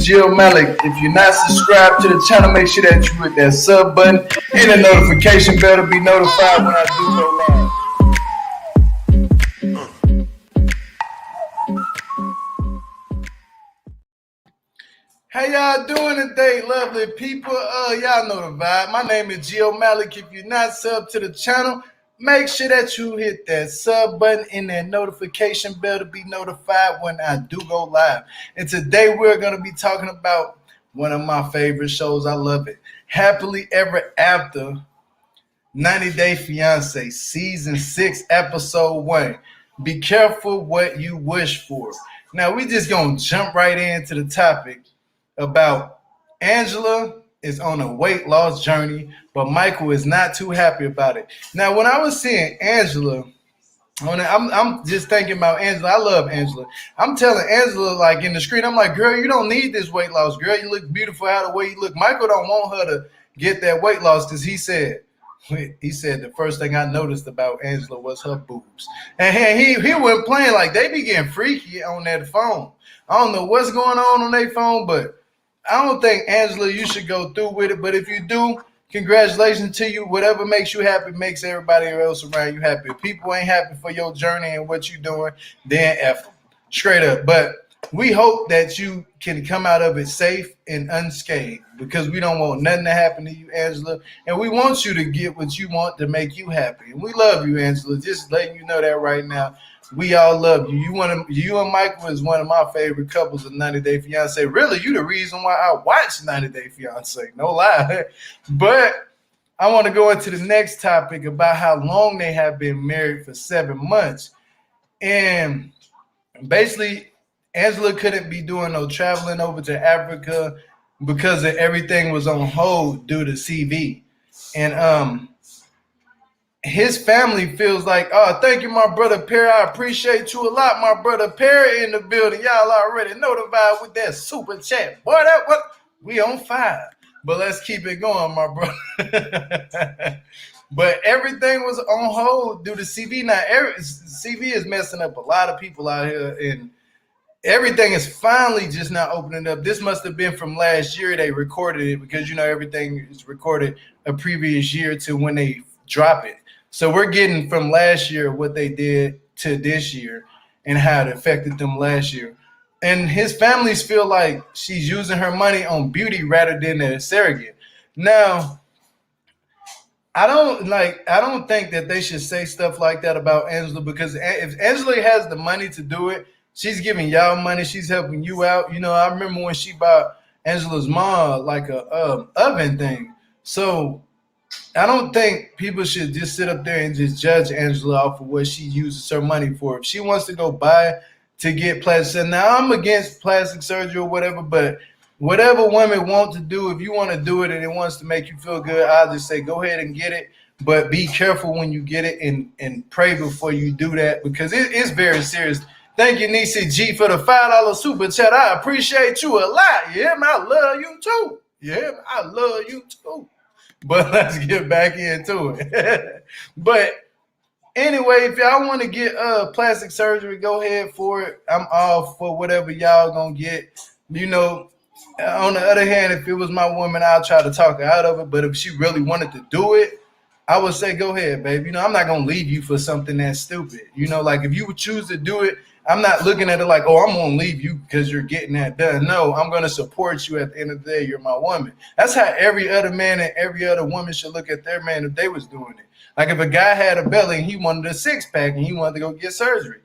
Jill Malik. If you're not subscribed to the channel, make sure that you hit that sub button and the notification bell to be notified when I do go live. How y'all doing today, lovely people? Y'all know the vibe. My name is Jill Malik. If you're not subbed to the channel, make sure that you hit that sub button and that notification bell to be notified when I do go live. And today we're going to be talking about one of my favorite shows. I love it. Happily Ever After, 90 Day Fiance, Season 6, Episode 1. Be careful what you wish for. Now, we just going to jump right into the topic about Angela is on a weight loss journey, but Michael is not too happy about it. Now, when I was seeing Angela, I'm just thinking about Angela. I love Angela. I'm telling Angela, like in the screen, I'm like, girl, you don't need this weight loss. Girl, you look beautiful how the way you look. Michael don't want her to get that weight loss because he said the first thing I noticed about Angela was her boobs. And he went playing like they be getting freaky on that phone. I don't know what's going on their phone, but I don't think, Angela, you should go through with it. But if you do, congratulations to you. Whatever makes you happy makes everybody else around you happy. If people ain't happy for your journey and what you're doing, then F them. Straight up. But we hope that you can come out of it safe and unscathed because we don't want nothing to happen to you, Angela. And we want you to get what you want to make you happy. And we love you, Angela. Just letting you know that right now. We all love you. You and Michael is one of my favorite couples of 90 Day Fiance. Really, you the reason why I watch 90 Day Fiance. No lie. But I want to go into the next topic about how long they have been married for 7 months. And basically, Angela couldn't be doing no traveling over to Africa because of everything was on hold due to CV. And his family feels like, oh, thank you, my brother Perry. I appreciate you a lot, my brother Perry in the building. Y'all already know the vibe with that super chat. Boy, we on fire. But let's keep it going, my brother. But everything was on hold due to CV. Now, CV is messing up a lot of people out here, and everything is finally just now opening up. This must have been from last year they recorded it because, everything is recorded a previous year to when they drop it. So we're getting from last year what they did to this year and how it affected them last year. And his families feel like she's using her money on beauty rather than a surrogate. Now, I don't think that they should say stuff like that about Angela because if Angela has the money to do it, she's giving y'all money. She's helping you out. I remember when she bought Angela's mom like a oven thing. So I don't think people should just sit up there and just judge Angela off of what she uses her money for. If she wants to go buy to get plastic, now I'm against plastic surgery or whatever, but whatever women want to do, if you want to do it and it wants to make you feel good, I'll just say go ahead and get it. But be careful when you get it and pray before you do that because it's very serious. Thank you, Nisi G, for the $5 super chat. I appreciate you a lot. Yeah, man, I love you too. Yeah, I love you too. But let's get back into it. But anyway, if y'all want to get plastic surgery, go ahead for it. I'm all for whatever y'all gonna get. On the other hand, if it was my woman, I'll try to talk her out of it. But if she really wanted to do it, I would say go ahead, babe. I'm not gonna leave you for something that's stupid. Like if you would choose to do it, I'm not looking at it like, oh, I'm going to leave you because you're getting that done. No, I'm going to support you at the end of the day. You're my woman. That's how every other man and every other woman should look at their man if they was doing it. Like if a guy had a belly and he wanted a six-pack and he wanted to go get surgery.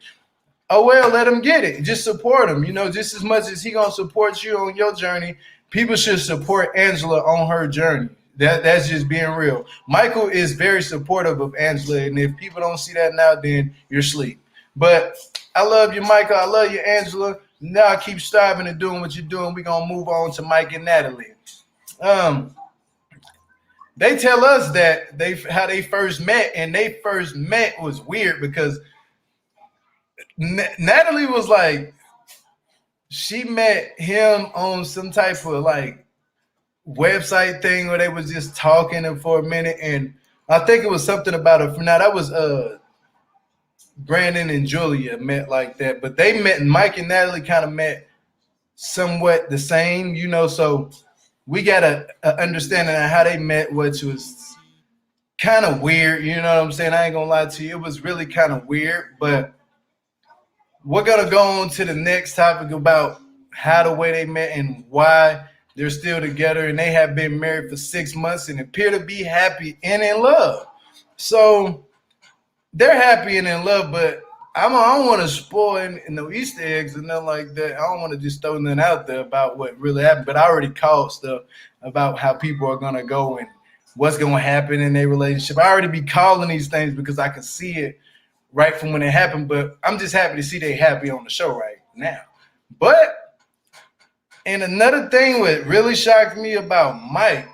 Oh, well, let him get it. Just support him. Just as much as he going to support you on your journey, people should support Angela on her journey. That's just being real. Michael is very supportive of Angela, and if people don't see that now, then you're asleep. But I love you, Michael. I love you, Angela. Now keep striving and doing what you're doing. We're going to move on to Mike and Natalie. They tell us that how they first met, and they first met was weird because Natalie was like, she met him on some type of like website thing where they was just talking for a minute, and I think it was something about it. Now that was Brandon and Julia met like that, but they met, and Mike and Natalie kind of met somewhat the same, so we got a understanding of how they met, which was kind of weird. You know what I'm saying? I ain't gonna lie to you, it was really kind of weird. But we're gonna go on to the next topic about how the way they met and why they're still together, and they have been married for 6 months and appear to be happy and in love. So they're happy and in love, but I don't want to spoil in no Easter eggs and nothing like that. I don't want to just throw nothing out there about what really happened. But I already called stuff about how people are gonna go and what's gonna happen in their relationship. I already be calling these things because I can see it right from when it happened. But I'm just happy to see they happy on the show right now. But and another thing what really shocked me about Mike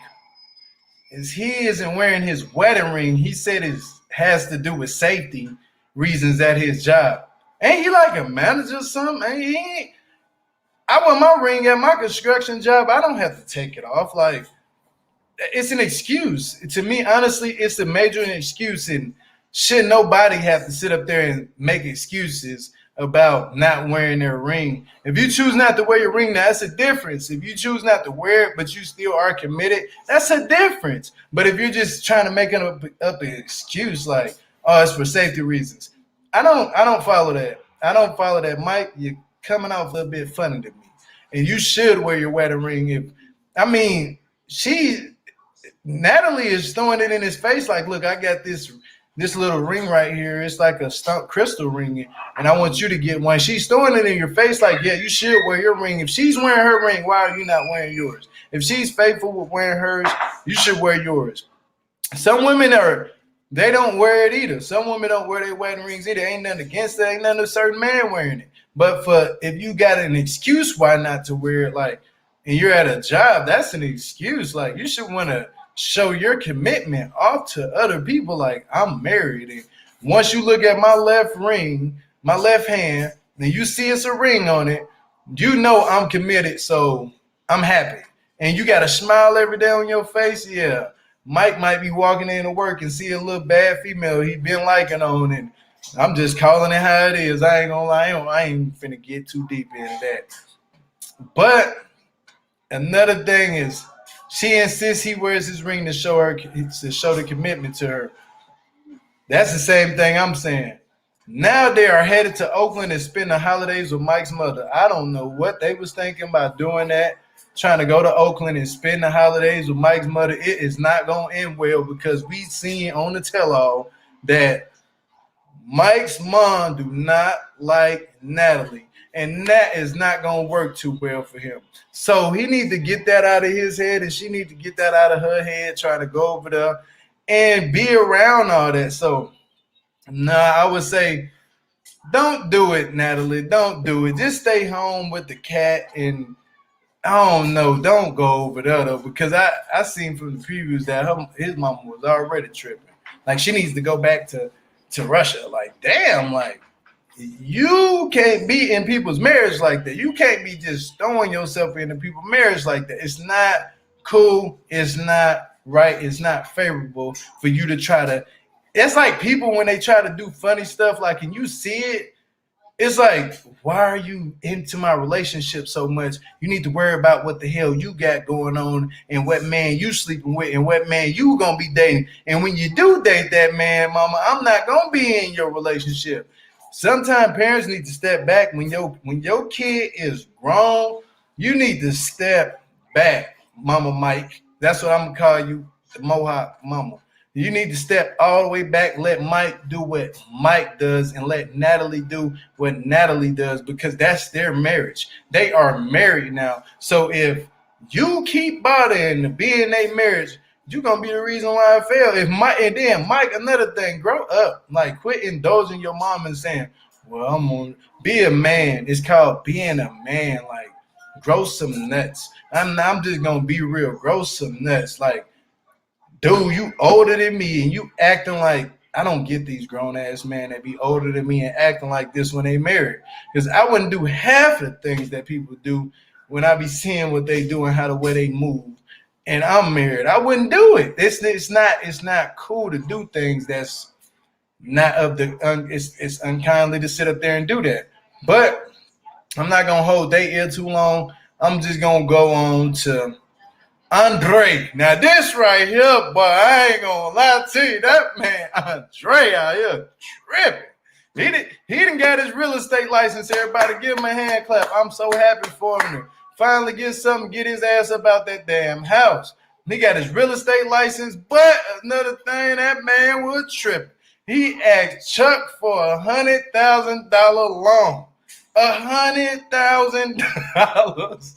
is he isn't wearing his wedding ring. He said it has to do with safety reasons at his job. Ain't he like a manager or something? I wear my ring at my construction job. I don't have to take it off. Like, it's an excuse. To me, honestly, it's a major excuse, and should nobody have to sit up there and make excuses about not wearing their ring. If you choose not to wear your ring, that's a difference. If you choose not to wear it, but you still are committed, that's a difference. But if you're just trying to make up an excuse like, oh, it's for safety reasons, I don't follow that. I don't follow that, Mike. You're coming off a little bit funny to me, and you should wear your wedding ring. Natalie is throwing it in his face like, look, I got this little ring right here. It's like a stunt crystal ring, and I want you to get one. She's throwing it in your face like, yeah, you should wear your ring. If she's wearing her ring, why are you not wearing yours? If she's faithful with wearing hers, you should wear yours. Some women they don't wear it either. Some women don't wear their wedding rings either. Ain't nothing against it. Ain't nothing a certain man wearing it. But if you got an excuse why not to wear it, like, and you're at a job, that's an excuse. Like, you should want to show your commitment off to other people. Like, I'm married, and once you look at my left ring, my left hand, and you see it's a ring on it, you know I'm committed, so I'm happy. And you got a smile every day on your face. Yeah, Mike might be walking into work and see a little bad female he been liking on, and I'm just calling it how it is. I ain't gonna lie, I ain't finna get too deep into that. But another thing is, she insists he wears his ring to show the commitment to her. That's the same thing I'm saying. Now they are headed to Oakland and spend the holidays with Mike's mother. I don't know what they was thinking about doing that, trying to go to Oakland and spend the holidays with Mike's mother. It is not going to end well, because we seen on the tell-all that Mike's mom do not like Natalie. And that is not going to work too well for him. So he needs to get that out of his head, and she needs to get that out of her head, trying to go over there and be around all that. So, I would say, don't do it, Natalie. Don't do it. Just stay home with the cat, and I don't know. Don't go over there, though, because I seen from the previews that his mama was already tripping. Like, she needs to go back to Russia. Like, damn, like, you can't be in people's marriage like that. You can't be just throwing yourself into people's marriage like that. It's not cool. It's not right. It's not favorable for you to try to. It's like people when they try to do funny stuff, like, and you see it, it's like, why are you into my relationship so much? You need to worry about what the hell you got going on and what man you sleeping with and what man you gonna be dating. And when you do date that man, mama, I'm not gonna be in your relationship. Sometimes parents need to step back. When your kid is grown, you need to step back, Mama Mike. That's what I'm gonna call you, the Mohawk Mama. You need to step all the way back, let Mike do what Mike does, and let Natalie do what Natalie does, because that's their marriage. They are married now. So if you keep bothering to be in their marriage, you're gonna be the reason why I fail. And then Mike, another thing, grow up. Like, quit indulging your mom and saying, well, I'm gonna be a man. It's called being a man. Like, grow some nuts. I'm just gonna be real. Grow some nuts. Like, dude, you older than me and you acting like, I don't get these grown ass men that be older than me and acting like this when they married. Because I wouldn't do half the things that people do when I be seeing what they do and how the way they move. And I'm married. I wouldn't do it. It's not cool to do things that's not of the. It's unkindly to sit up there and do that. But I'm not gonna hold their ear too long. I'm just gonna go on to Andre. Now this right here, boy, I ain't gonna lie to you, that man Andre out here tripping. He didn't get his real estate license. Everybody give him a hand clap. I'm so happy for him to finally get something, get his ass up out that damn house. He got his real estate license, but another thing, that man was tripping. He asked Chuck for $100,000 loan. $100,000.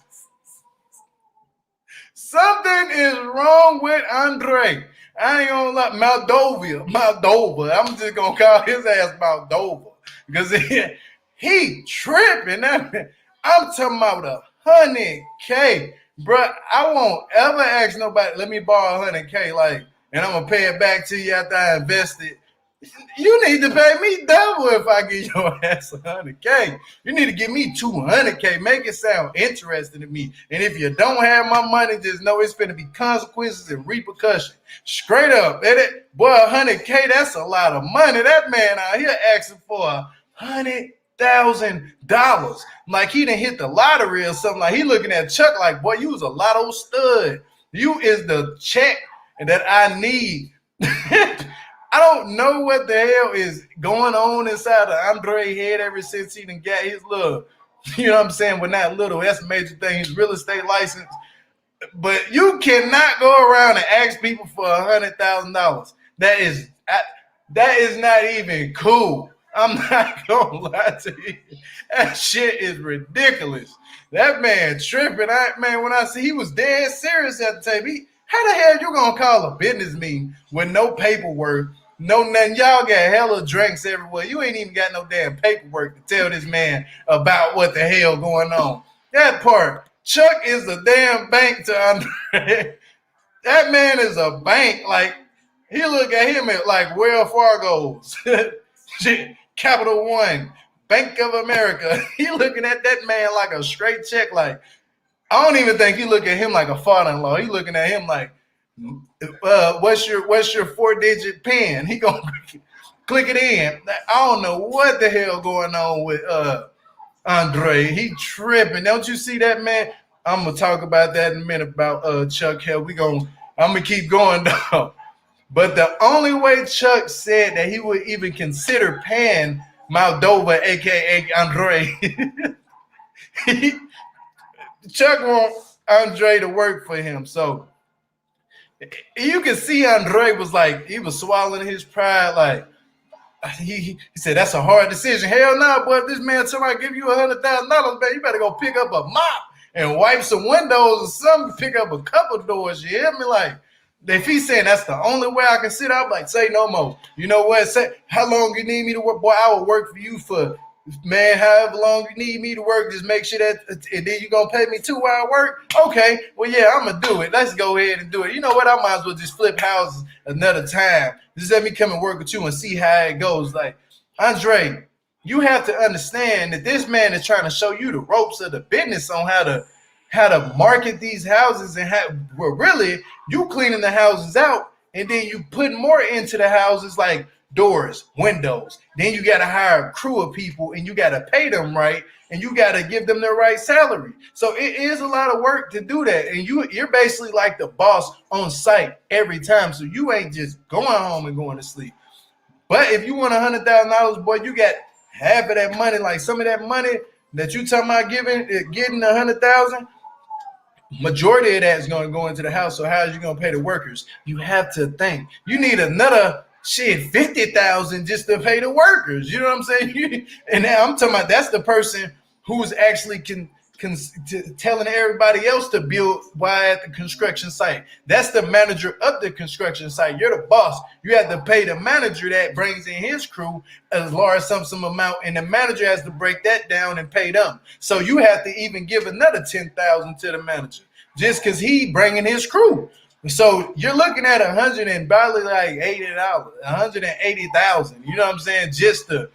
Something is wrong with Andre. I ain't gonna lie, Moldova. I'm just gonna call his ass Moldova because he tripping. I'm talking about $100K, bro. I won't ever ask nobody, let me borrow $100K, like, and I'm gonna pay it back to you after I invest it. You need to pay me double if I give your ass $100K. You need to give me $200K. Make it sound interesting to me. And if you don't have my money, just know it's going to be consequences and repercussions. Straight up. Boy, $100K, that's a lot of money. That man out here asking for $100,000. Like he done hit the lottery or something. Like he looking at Chuck like, boy, you was a lotto stud. You is the check that I need. I don't know what the hell is going on inside of Andre's head ever since he done got his little, you know what I'm saying, well, not little, that's a major thing, his real estate license. But you cannot go around and ask people for $100,000. That is not even cool. I'm not gonna lie to you. That shit is ridiculous. That man tripping. When I see he was dead serious at the table. How the hell you gonna call a business meeting with no paperwork? No nothing. Y'all got hella drinks everywhere. You ain't even got no damn paperwork to tell this man about what the hell going on. That part. Chuck is a damn bank to Andre. That man is a bank. Like, he look at him at like Wells Fargo's, Capital One, Bank of America. He looking at that man like a straight check. Like, I don't even think he look at him like a father-in-law. He looking at him like, what's your 4-digit PIN? He gonna click it in. I don't know what the hell going on with Andre. He tripping. Don't you see that, man? I'm gonna talk about that in a minute about Chuck Hell. I'm gonna keep going though. But the only way Chuck said that he would even consider paying Moldova, aka Andre, Chuck wants Andre to work for him. So you can see Andre was like, he was swallowing his pride. Like he said, that's a hard decision. Hell no, boy, if this man somebody give you $100,000, man, you better go pick up a mop and wipe some windows or something, pick up a couple doors. You hear me? Like, if he's saying that's the only way I can sit out, like, say no more. You know what? Say how long you need me to work, boy. I will work for you for, man, however long you need me to work. Just make sure that, and then you're gonna pay me 2 hour work. Okay, well, yeah, I'm gonna do it. Let's go ahead and do it. You know what? I might as well just flip houses another time. Just let me come and work with you and see how it goes. Like, Andre, you have to understand that this man is trying to show you the ropes of the business on how to market these houses and well, really, you cleaning the houses out and then you put more into the houses like doors, windows. Then you got to hire a crew of people and you got to pay them right and you got to give them the right salary. So it is a lot of work to do that. And you're basically like the boss on site every time. So you ain't just going home and going to sleep. But if you want $100,000, boy, you got half of that money, like some of that money that you talking about getting $100,000. Majority of that is going to go into the house. So how are you going to pay the workers? You have to think. You need another $50,000 just to pay the workers. You know what I'm saying? And now I'm talking about that's the person who's actually telling everybody else to build while at the construction site. That's the manager of the construction site. You're the boss. You have to pay the manager that brings in his crew as large some amount, and the manager has to break that down and pay them. So you have to even give another $10,000 to the manager just because he bringing his crew. So you're looking at $100 and probably like $80, $180,000. You know what I'm saying? Just to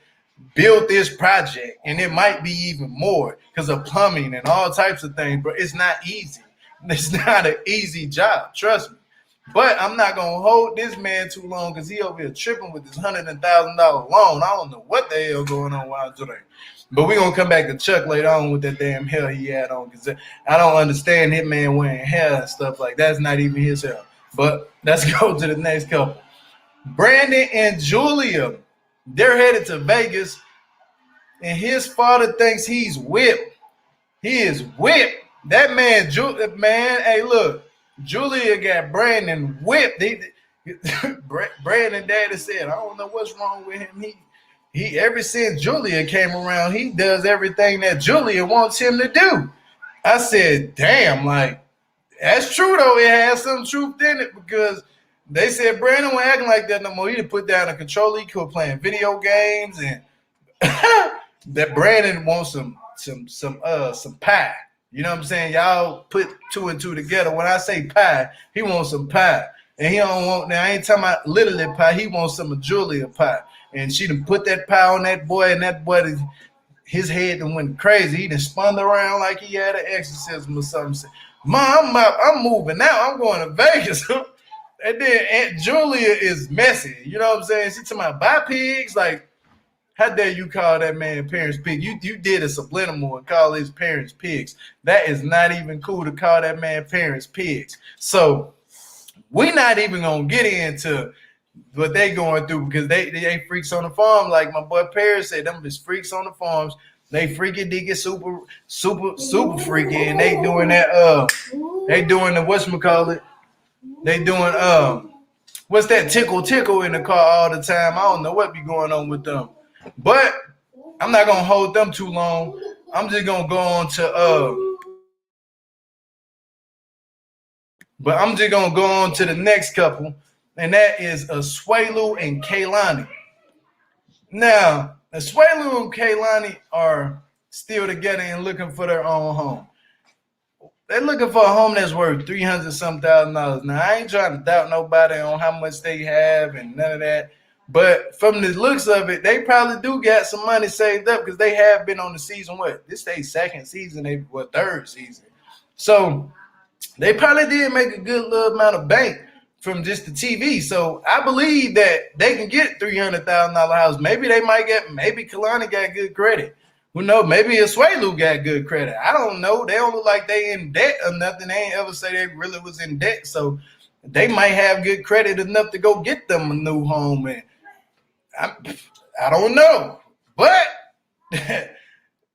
build this project, and it might be even more because of plumbing and all types of things. But it's not easy. It's not an easy job. Trust me. But I'm not gonna hold this man too long because he over here tripping with this $100,000 loan. I don't know what the hell going on while today. But we gonna come back to Chuck later on with that damn hair he had on because I don't understand him man wearing hair and stuff like that's not even his hair. But let's go to the next couple. Brandon and Julia, they're headed to Vegas, and his father thinks he's whipped. He is whipped. That man, man, hey, look, Julia got Brandon whipped. Brandon daddy said, I don't know what's wrong with him. He ever since Julia came around, he does everything that Julia wants him to do. I said, damn, like, that's true though. It has some truth in it because they said Brandon wasn't acting like that no more. He done put down a controller. He quit playing video games, and that Brandon wants some pie. You know what I'm saying? Y'all put two and two together. When I say pie, he wants some pie. And he don't want, now I ain't talking about literally pie, he wants some of Julia pie. And she done put that pie on that boy, and that boy, his head done went crazy. He done spun around like he had an exorcism or something. Said, Mom, I'm moving now. I'm going to Vegas. And then Aunt Julia is messy. You know what I'm saying? She talking about buy pigs. Like, how dare you call that man parents pig? You did a subliminal and call his parents pigs. That is not even cool to call that man parents pigs. So we're not even gonna get into what they going through because they freaks on the farm. Like my boy Paris said, them is freaks on the farms. They freaky diggy super freaky, and they doing that they doing the whatchamacallit. They doing what's that tickle in the car all the time. I don't know what be going on with them. But I'm not gonna hold them too long. I'm just gonna go on to the next couple, and that is Asuelu and Kalani. Now, Asuelu and Kalani are still together and looking for their own home. They're looking for a home that's worth $300,000. Now, I ain't trying to doubt nobody on how much they have and none of that. But from the looks of it, they probably do got some money saved up because they have been on the season. What? This their second season, third season. So they probably did make a good little amount of bank from just the TV. So I believe that they can get $300,000 house. Maybe Kalani got good credit. Who knows? Maybe Asuelu got good credit. I don't know. They don't look like they in debt or nothing. They ain't ever say they really was in debt. So they might have good credit enough to go get them a new home. And I don't know. But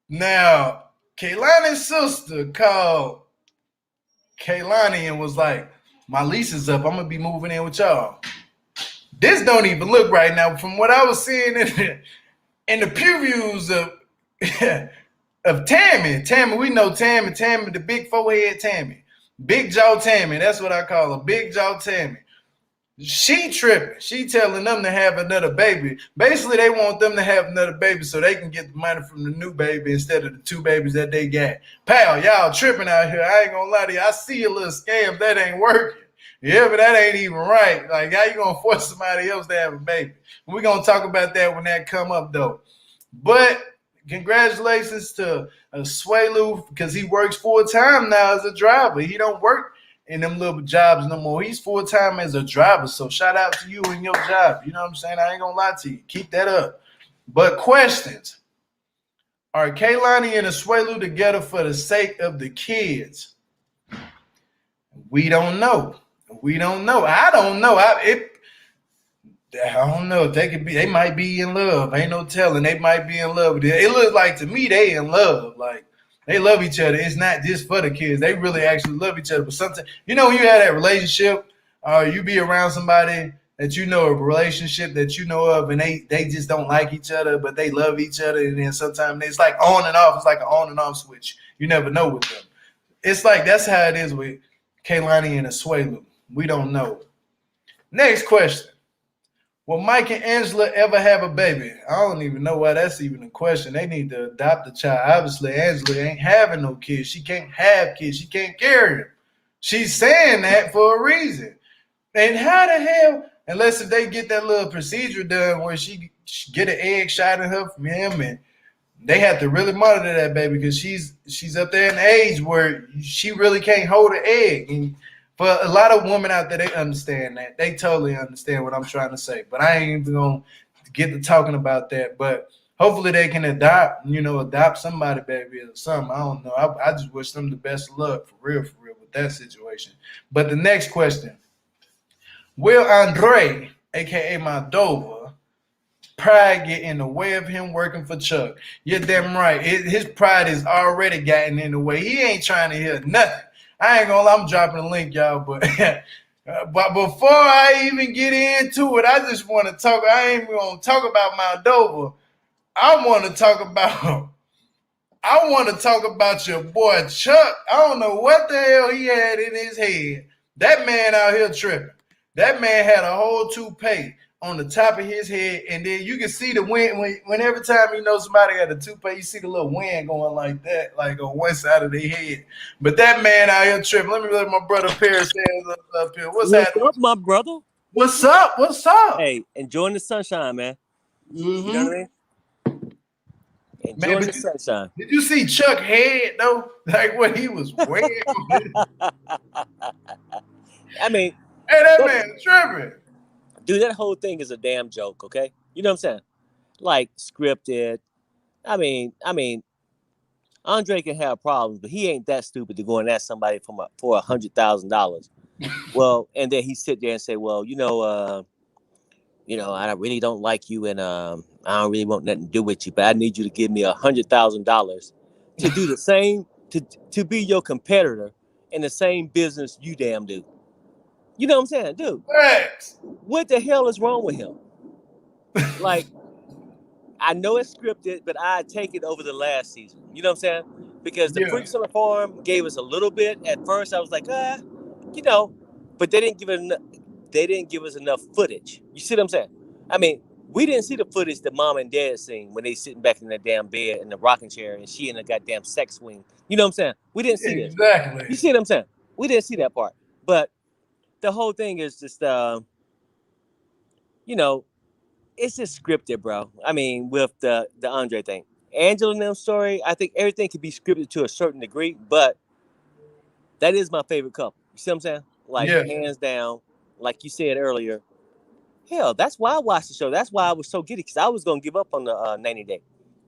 now, Kalani's sister called Kalani and was like, my lease is up. I'm going to be moving in with y'all. This don't even look right now. From what I was seeing in the previews of Tammy, we know Tammy, the big forehead Tammy. Big jaw Tammy. That's what I call her. Big jaw Tammy. She tripping. She telling them to have another baby. Basically, they want them to have another baby so they can get the money from the new baby instead of the two babies that they got. Pal, y'all tripping out here. I ain't gonna lie to you. I see a little scam. That ain't working. Yeah, but that ain't even right. Like, how you gonna force somebody else to have a baby? We're gonna talk about that when that come up, though. But congratulations to Asuelu because he works full-time now as a driver. He don't work in them little jobs no more. He's full-time as a driver. So shout out to you and your job. You know what I'm saying? I ain't gonna lie to you. Keep that up. But questions. Are Kalani and Asuelu together for the sake of the kids? We don't know. I don't know. I don't know. They might be in love. Ain't no telling. They might be in love. It looks like to me they in love. Like they love each other. It's not just for the kids. They really actually love each other. But sometimes, when you have that relationship, or you be around somebody that you know, a relationship that you know of, and they just don't like each other, but they love each other. And then sometimes it's like on and off. It's like an on and off switch. You never know with them. It's like that's how it is with Kalani and Asuelu. We don't know. Next question. Will Mike and Angela ever have a baby? I don't even know why that's even a question. They need to adopt a child. Obviously, Angela ain't having no kids. She can't have kids. She can't carry them. She's saying that for a reason. And how the hell, unless if they get that little procedure done where she get an egg shot in her from him, and they have to really monitor that baby because she's up there in the age where she really can't hold an egg. And For a lot of women out there, they understand that. They totally understand what I'm trying to say. But I ain't even gonna get to talking about that. But hopefully they can adopt somebody, baby, or something. I don't know. I just wish them the best of luck for real, with that situation. But the next question: will Andre, aka Moldova, pride get in the way of him working for Chuck? You're damn right. His pride is already gotten in the way. He ain't trying to hear nothing. I ain't gonna lie, I'm dropping a link, y'all, but but before I even get into it, I just want to talk. I ain't even gonna talk about Moldova. I want to talk about. I want to talk about your boy Chuck. I don't know what the hell he had in his head. That man out here tripping. That man had a whole toupee on the top of his head, and then you can see the wind when every time somebody had a toupee, you see the little wind going like that, like on one side of their head. But that man out here tripping. Let my brother Paris up here. What's happening? What's up, my brother? What's up? What's up? Hey, enjoying the sunshine, man. You know what I mean? Enjoying the sunshine. Did you see Chuck head though? Like what he was wearing? I mean, hey, that man tripping. Dude, that whole thing is a damn joke, okay? You know what I'm saying? Like scripted. I mean, Andre can have problems, but he ain't that stupid to go and ask somebody for $100,000. Well, and then he sit there and say, well, I really don't like you, and I don't really want nothing to do with you, but I need you to give me $100,000 to do the same, to be your competitor in the same business you damn do. You know what I'm saying, dude? Thanks. What the hell is wrong with him? Like, I know it's scripted, but I take it over the last season. You know what I'm saying? Because the Freaks on the Farm gave us a little bit. At first, I was like, but they didn't give it. They didn't give us enough footage. You see what I'm saying? I mean, we didn't see the footage that mom and dad seen when they sitting back in the damn bed in the rocking chair and she in the goddamn sex swing. You know what I'm saying? We didn't see this. Exactly. You see what I'm saying? We didn't see that part. But the whole thing is just, it's just scripted, bro. I mean, with the Andre thing. Angela and them story, I think everything could be scripted to a certain degree, but that is my favorite couple. You see what I'm saying? Like, hands down. Like you said earlier, hell, that's why I watched the show. That's why I was so giddy, because I was going to give up on the 90 Day.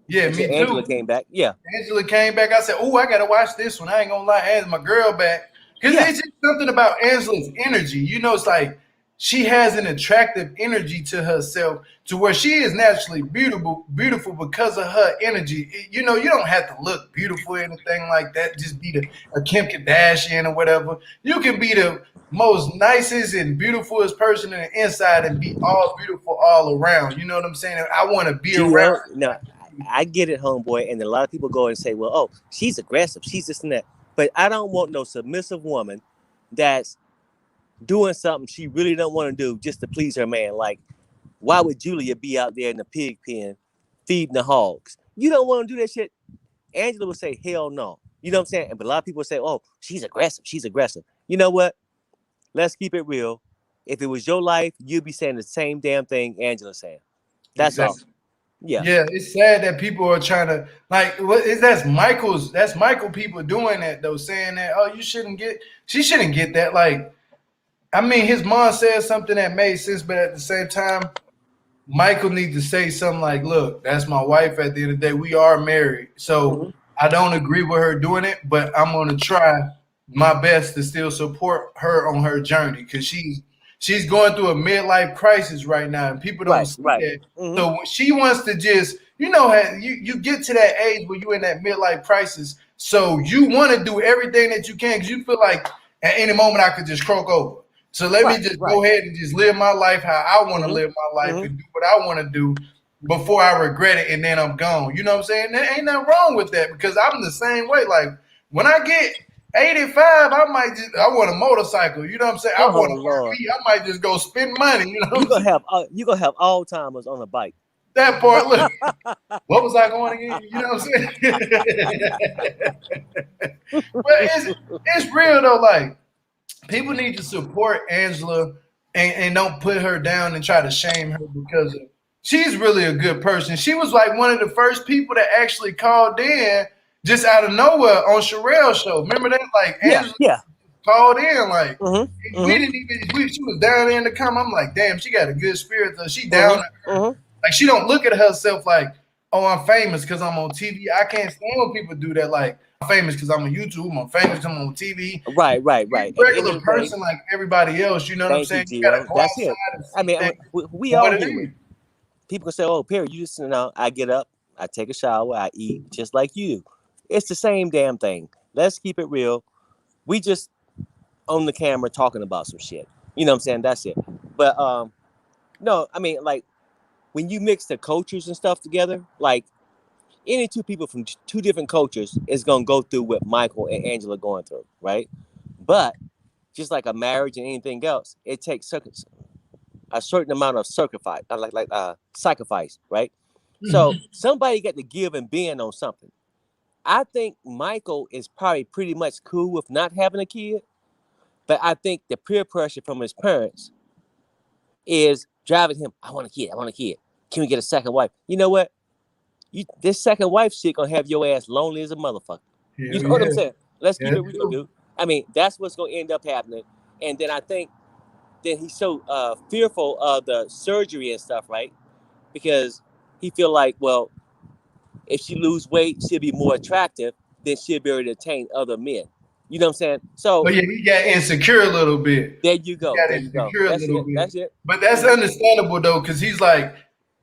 Yeah, me too. Angela came back. Yeah. Angela came back. I said, oh, I got to watch this one. I ain't going to lie. Angela, my girl back. Because it's just something about Angela's energy. It's like she has an attractive energy to herself to where she is naturally beautiful because of her energy. You don't have to look beautiful or anything like that. Just be a Kim Kardashian or whatever. You can be the most nicest and beautifulest person in the inside and be all beautiful all around. You know what I'm saying? I want to be around. No, I get it, homeboy. And a lot of people go and say, well, oh, she's aggressive. She's this and that. But I don't want no submissive woman that's doing something she really don't want to do just to please her man. Like, why would Julia be out there in the pig pen feeding the hogs? You don't want to do that shit. Angela would say, hell no. You know what I'm saying? But a lot of people say, oh, she's aggressive. She's aggressive. You know what? Let's keep it real. If it was your life, you'd be saying the same damn thing Angela's saying. That's all. Yeah. Yeah, it's sad that people are trying to that's Michael people doing that though, saying that, oh, she shouldn't get that. Like, I mean, his mom said something that made sense, but at the same time, Michael needs to say something like, look, that's my wife at the end of the day. We are married. So I don't agree with her doing it, but I'm gonna try my best to still support her on her journey, because she's going through a midlife crisis right now, and people don't see that. So when she wants to just, you get to that age where you're in that midlife crisis, so you want to do everything that you can because you feel like at any moment I could just croak over. So let me just go ahead and just live my life how I want to live my life and do what I want to do before I regret it and then I'm gone. You know what I'm saying? There ain't nothing wrong with that, because I'm the same way. Like, when I get 85, I want a motorcycle. You know what I'm saying? I want a RV. I might just go spend money. You know, you're gonna have Alzheimer's on a bike. That part. Look, what was I going again? You know what I'm saying? But it's real though. Like, people need to support Angela and don't put her down and try to shame her, because she's really a good person. She was like one of the first people that actually called in just out of nowhere on Sherelle's show. Remember that? Like, Angela called in. Like Mm-hmm. we didn't even. She was down there in the comment. I'm like, damn, she got a good spirit. Though. She down. Like she don't look at herself like, oh, I'm famous because I'm on TV. I can't stand when people do that. Like I'm famous because I'm on YouTube. I'm famous because I'm on TV. Right. You're a regular person like everybody else. You know what I'm saying? You gotta go That's it. outside and see things We for all what it human. is. People can say, "Oh, Perry, you just I get up, I take a shower, I eat just like you." It's the same damn thing. Let's keep it real. We just on the camera talking about some shit. You know what I'm saying? That's it. But no, I mean like when you mix the cultures and stuff together, like any two people from two different cultures is gonna go through what Michael and Angela going through, right? But just like a marriage and anything else, it takes a certain amount of sacrifice, right? So somebody got to give and bend on something. I think Michael is probably pretty much cool with not having a kid, but I think the peer pressure from his parents is driving him. I want a kid. I want a kid. Can we get a second wife? You know what? This second wife shit gonna have your ass lonely as a motherfucker. You know what I'm saying? Let's keep it real, dude. I mean, that's what's gonna end up happening. And then I think that he's so fearful of the surgery and stuff, right? Because he feel like, well, if she lose weight, she'll be more attractive, then she'll be able to attain other men. You know what I'm saying? So yeah, he got insecure a little bit. there you go. Got There you go. insecure a That's little it. bit. That's it. But that's understandable though, because he's like,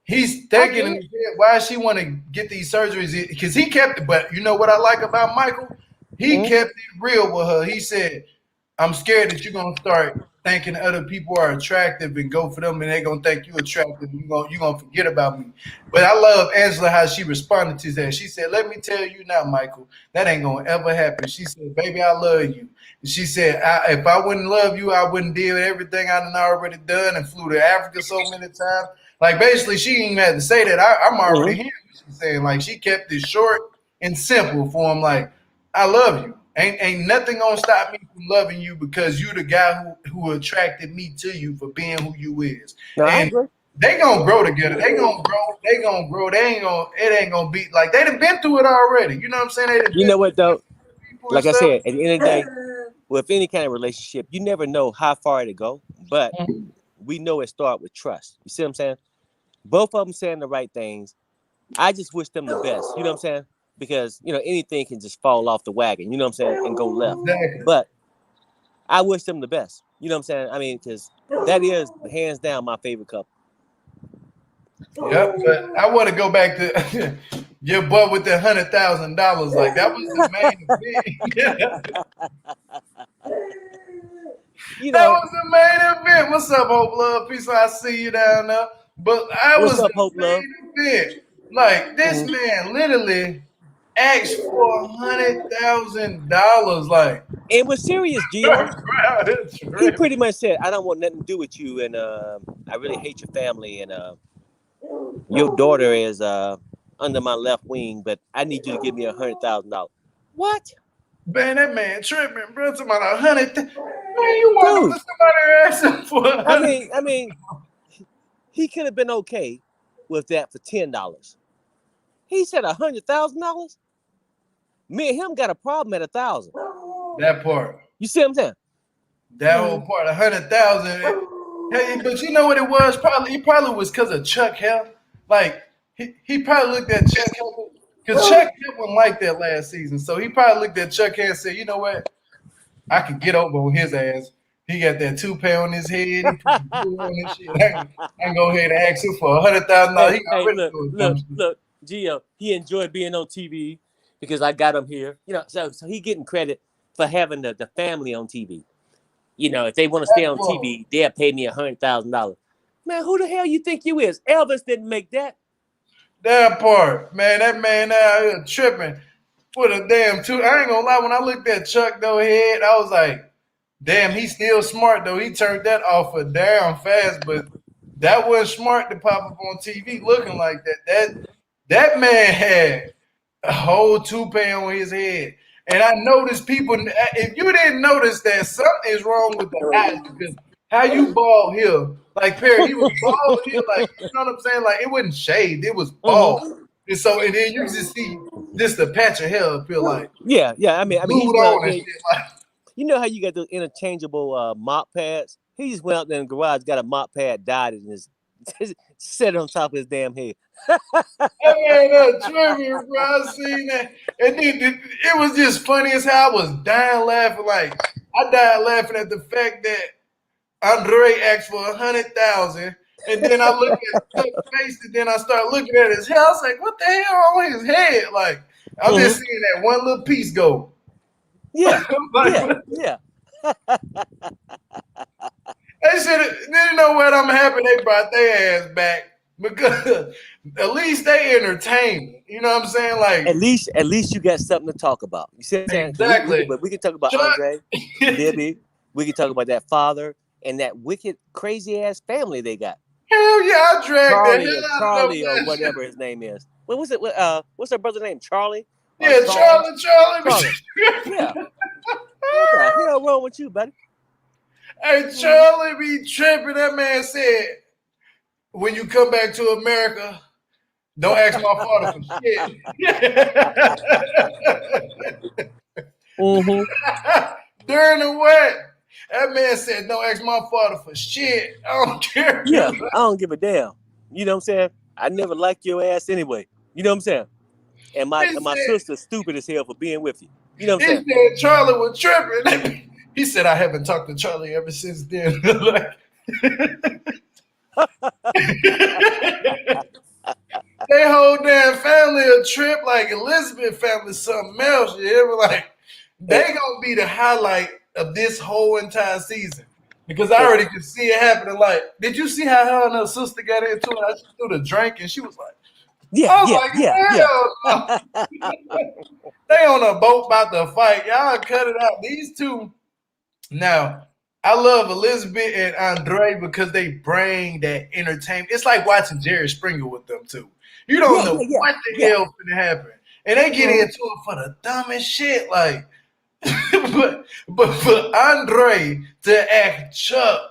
he's thinking in his head, why she want to get these surgeries? Because he kept it. But you know what I like about Michael? He kept it real with her. He said, I'm scared that you're gonna start thinking other people are attractive and go for them, and they're gonna think you attractive. You're gonna forget about me. But I love Angela how she responded to that. She said, "Let me tell you now, Michael, that ain't gonna ever happen." She said, "Baby, I love you." And she said, "If I wouldn't love you, I wouldn't deal with everything I done already done and flew to Africa so many times." Like basically, she didn't even have to say that. I'm already hearing what she's saying. Like she kept it short and simple for him. Like, I love you. Ain't nothing gonna stop me from loving you because you the guy who attracted me to you for being who you is. No, and they gonna grow together. They gonna grow. It ain't gonna be like they done been through it already. You know what I'm saying? You know what though? Like I said, at the end of the day, with any kind of relationship, you never know how far to go, but we know it starts with trust. You see what I'm saying? Both of them saying the right things. I just wish them the best. You know what I'm saying? Because anything can just fall off the wagon. You know what I'm saying? And go left. Exactly. But I wish them the best. You know what I'm saying? I mean, because that is hands down my favorite couple. Yep, but I want to go back to your boy with the $100,000. Like that was the main event. That was the main event. What's up, Hope Love? Peace. I see you down there. But What's up, Hope Love? Event. Like this man literally asked for $100,000. Like it was serious, Gio. He pretty much said, "I don't want nothing to do with you, and I really hate your family, and your daughter is under my left wing, but I need you to give me $100,000." What? Man, that man tripping, bro. Talking about 100. Man, you walk up to somebody asking for I mean, he could have been okay with that for $10. He said $100,000. Me and him got a problem at 1,000. That part. You see what I'm saying? That whole part, 100,000. Hey, but you know what it was? It probably was because of Chuck Hell. Like he probably looked at Chuck Hell because Chuck Hell wasn't like that last season. So he probably looked at Chuck Hell and said, "You know what? I could get over on his ass. He got that toupee on his head. He put the glue on his shit. I can go ahead and ask him for $100,000. Look, Gio, he enjoyed being on TV because I got him here. So he getting credit for having the family on TV. If they want to stay on TV, they'll pay me $100,000. Man, who the hell you think you is? Elvis didn't make that. That part, man. That man out here tripping. Put a damn I ain't gonna lie. When I looked at Chuck though head, I was like, damn, he's still smart though. He turned that off a damn fast, but that wasn't smart to pop up on TV looking like that. That man had a whole toupee on his head. And I noticed people, if you didn't notice that, something is wrong with the eyes because how you bald here, like Perry, he was bald here, like, you know what I'm saying? Like, it wasn't shaved, it was bald. And then you just see just a patch of hair up here, like, yeah. I mean, he's on and shit, like. You know how you got those interchangeable mop pads? He just went out there in the garage, got a mop pad, died in his, set it on top of his damn head. That man tripping, bro. I seen that. And then it was just funny as how I was dying laughing. Like, I died laughing at the fact that Andre asked for 100,000. And then I look at Chuck's face, and then I start looking at his hair. I was like, what the hell on his head? Like, I'm just seeing that one little piece go. Yeah, Like, yeah. they said, you know what? I'm happy they brought their ass back because at least they entertain. You know what I'm saying? Like, At least you got something to talk about. You see what I'm saying? exactly. We can talk about Chuck, Andre, Bibby. We can talk about that father and that wicked, crazy ass family they got. hell yeah, I dragged the hell out Charlie of or them. whatever his name is. What was it? What's her brother's name? Charlie? Yeah, Charlie. Yeah. What the hell wrong with you, buddy? Hey, Charlie be tripping. That man said, when you come back to America, don't ask my father for shit. During the what? That man said, don't ask my father for shit. I don't care. Yeah, I don't give a damn. You know what I'm saying? I never liked your ass anyway. You know what I'm saying? And my sister's stupid as hell for being with you. You know what I'm saying? He said Charlie was tripping. He said, I haven't talked to Charlie ever since then. They whole damn family a trip, like Elizabeth family something else. You hear me? Like, they gonna be the highlight of this whole entire season. Because I already could see it happening. Like, did you see how her and her sister got into it? She threw the drink and she was like, yeah. They on a boat about to fight. Y'all cut it out. These two. Now, I love Elizabeth and Andre because they bring that entertainment. It's like watching Jerry Springer with them too. You don't know what the hell finna happen. And they get into it for the dumbest shit. Like, but for Andre to act Chuck,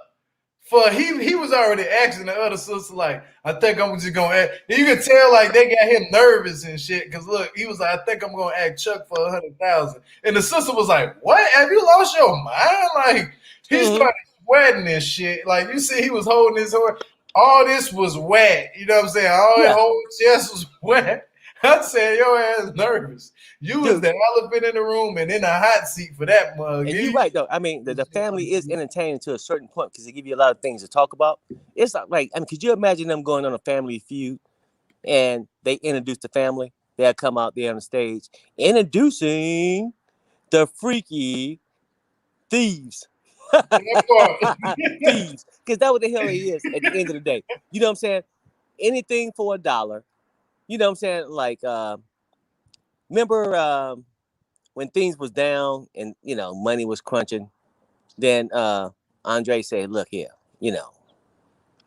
he was already asking the other sister, like, I think I'm just gonna act. And you can tell like they got him nervous and shit. Cause look, he was like, I think I'm gonna act Chuck for 100,000. And the sister was like, what? Have you lost your mind? Like, he started sweating and shit. Like, you see, he was holding his horse. All this was wet. You know what I'm saying? All his whole chest was wet. I said, your ass nervous. You was the elephant in the room and in the hot seat for that mug. And you're right, though. I mean, the family is entertaining to a certain point because they give you a lot of things to talk about. It's not like, I mean, could you imagine them going on a Family Feud and they introduce the family? They'll come out there on the stage introducing the freaky thieves. Thieves. Because that's what the hell he is at the end of the day. You know what I'm saying? Anything for $1. You know what I'm saying? Like, remember when things was down and, you know, money was crunching, then Andre said, look here, you know,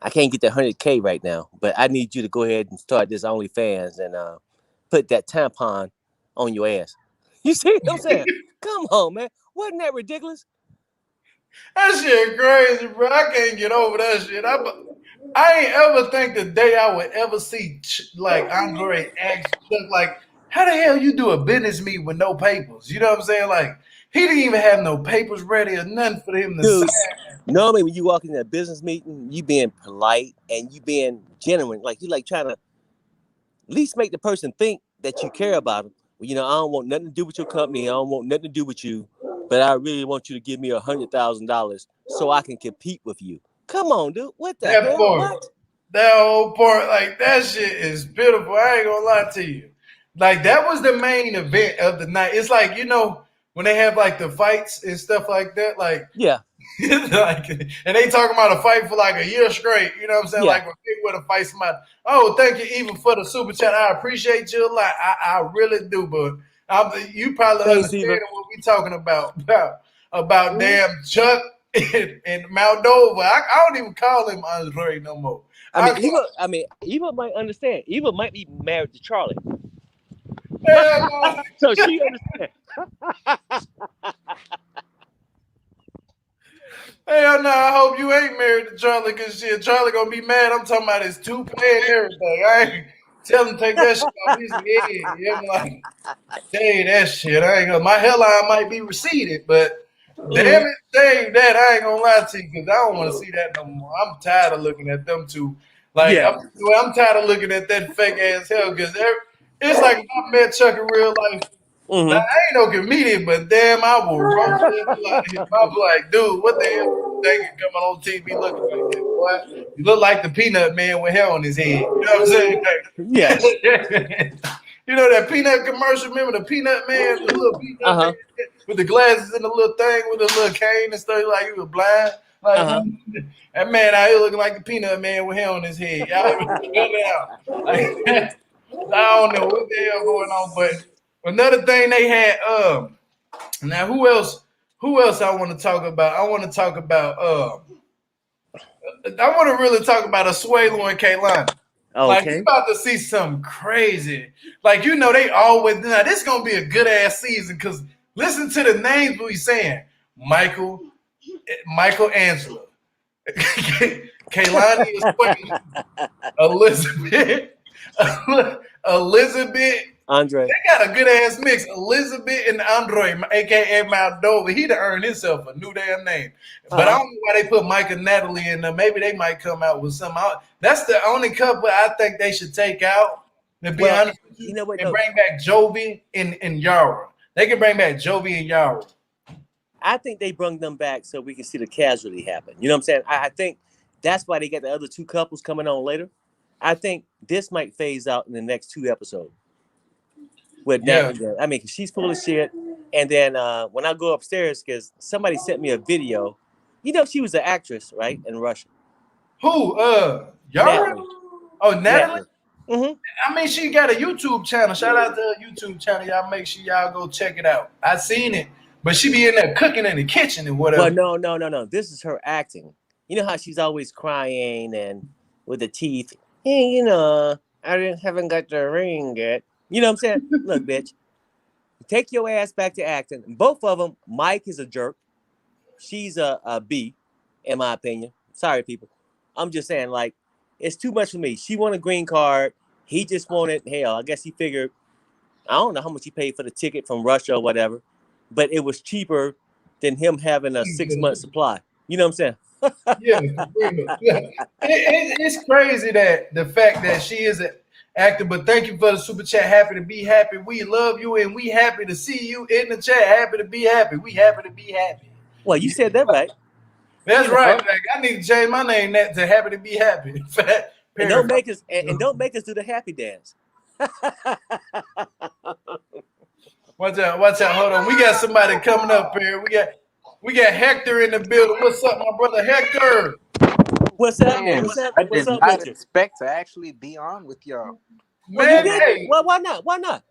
I can't get the 100K right now, but I need you to go ahead and start this OnlyFans and put that tampon on your ass. You see what I'm saying? Come on, man. Wasn't that ridiculous? That shit crazy, bro. I can't get over that shit. I ain't ever think the day I would ever see like Andre ask Chuck, like, how the hell you do a business meeting with no papers? You know what I'm saying? Like, he didn't even have no papers ready or nothing for him to say. Normally when you walk in a business meeting, you being polite and you being genuine. Like, you like trying to at least make the person think that you care about them. Well, you know, I don't want nothing to do with your company. I don't want nothing to do with you. But I really want you to give me $100,000 so I can compete with you. Come on, dude. What the hell? What? That whole part, like, that shit is beautiful. I ain't gonna lie to you. Like, that was the main event of the night. It's like, you know, when they have like the fights and stuff like that, like, yeah. Like, and they talking about a fight for like a year straight. You know what I'm saying? Yeah. Like, when people want to fight somebody. Oh, thank you even for the super chat. I appreciate you a lot. I really do, but you probably understand what we talking about damn Chuck and Moldova. I don't even call him Andre no more. Eva might understand. Eva might be married to Charlie. So she understands. Hell no, I hope you ain't married to Charlie, because shit, Charlie gonna be mad. I'm talking about his toupee and everything. I ain't tell him take that shit off his head. Yeah, I'm like, hey, that shit. I ain't gonna. My hairline might be receded, but Damn it, save that. I ain't gonna lie to you because I don't want to see that no more. I'm tired of looking at them two. Like, Yeah. I'm tired of looking at that fake ass hell because it's like if I met Chuck in real life. Now, I ain't no comedian, but damn, I will roast him like him. I'll be like, dude, what the hell you thinking coming on TV looking like that, boy? You look like the Peanut Man with hair on his head. You know what I'm saying? Yeah. You know that Peanut commercial? Remember the Peanut Man, the little Peanut Man with the glasses and the little thing with the little cane and stuff, like he was blind? Like that man out here looking like the Peanut Man with hair on his head. Y'all ever feel that out? Like, I don't know what the hell going on, but another thing they had. Now who else? Who else I want to talk about? I want to talk about. I want to really talk about Asuelu and Kalani. Like we Okay. about to see something crazy. Like you know they always now this gonna be a good ass season because listen to the names we saying Michael Angela, Kalani is fucking Elizabeth, Elizabeth. Andre. They got a good ass mix. Elizabeth and Andre, aka Moldova. He'd earned himself a new damn name. But I don't know why they put Mike and Natalie in there. Maybe they might come out with something. That's the only couple I think they should take out. To be honest with you, know what? and No, bring back Jovi and Yara. They can bring back Jovi and Yara. I think they bring them back so we can see the casualty happen. You know what I'm saying? I think that's why they got the other two couples coming on later. I think this might phase out in the next 2 episodes. With Natalie, I mean, 'cause she's full of shit. And then when I go upstairs, because somebody sent me a video, you know, she was an actress, right, in Russia. Who? Yara? Natalie. Oh, Natalie? Mm-hmm. I mean, she got a YouTube channel. Shout out to her YouTube channel. Y'all make sure y'all go check it out. I seen it, but she be in there cooking in the kitchen and whatever. Well, no. This is her acting. You know how she's always crying and with the teeth. Hey, you know, haven't got the ring yet. You know what I'm saying? Look, bitch, take your ass back to acting. Both of them. Mike is a jerk. She's a B, in my opinion. Sorry, people. I'm just saying, like, it's too much for me. She won a green card. He just wanted, hell, I guess he figured, I don't know how much he paid for the ticket from Russia or whatever, but it was cheaper than him having a 6-month supply. You know what I'm saying? Yeah, for real. Yeah. It's crazy that the fact that she is an actor, but thank you for the super chat. Happy to be happy. We love you and we happy to see you in the chat. Happy to be happy. We happy to be happy. Well, you said that right. That's right. Like, I need to change my name to happy to be happy. And don't make us don't make us do the happy dance. Watch out, hold on. We got somebody coming up here. We got Hector in the building. What's up, my brother Hector? What's up? Man, What's up? I What's did up not with you? expect to actually be on with y'all. Well, you did. Well, why not? Why not?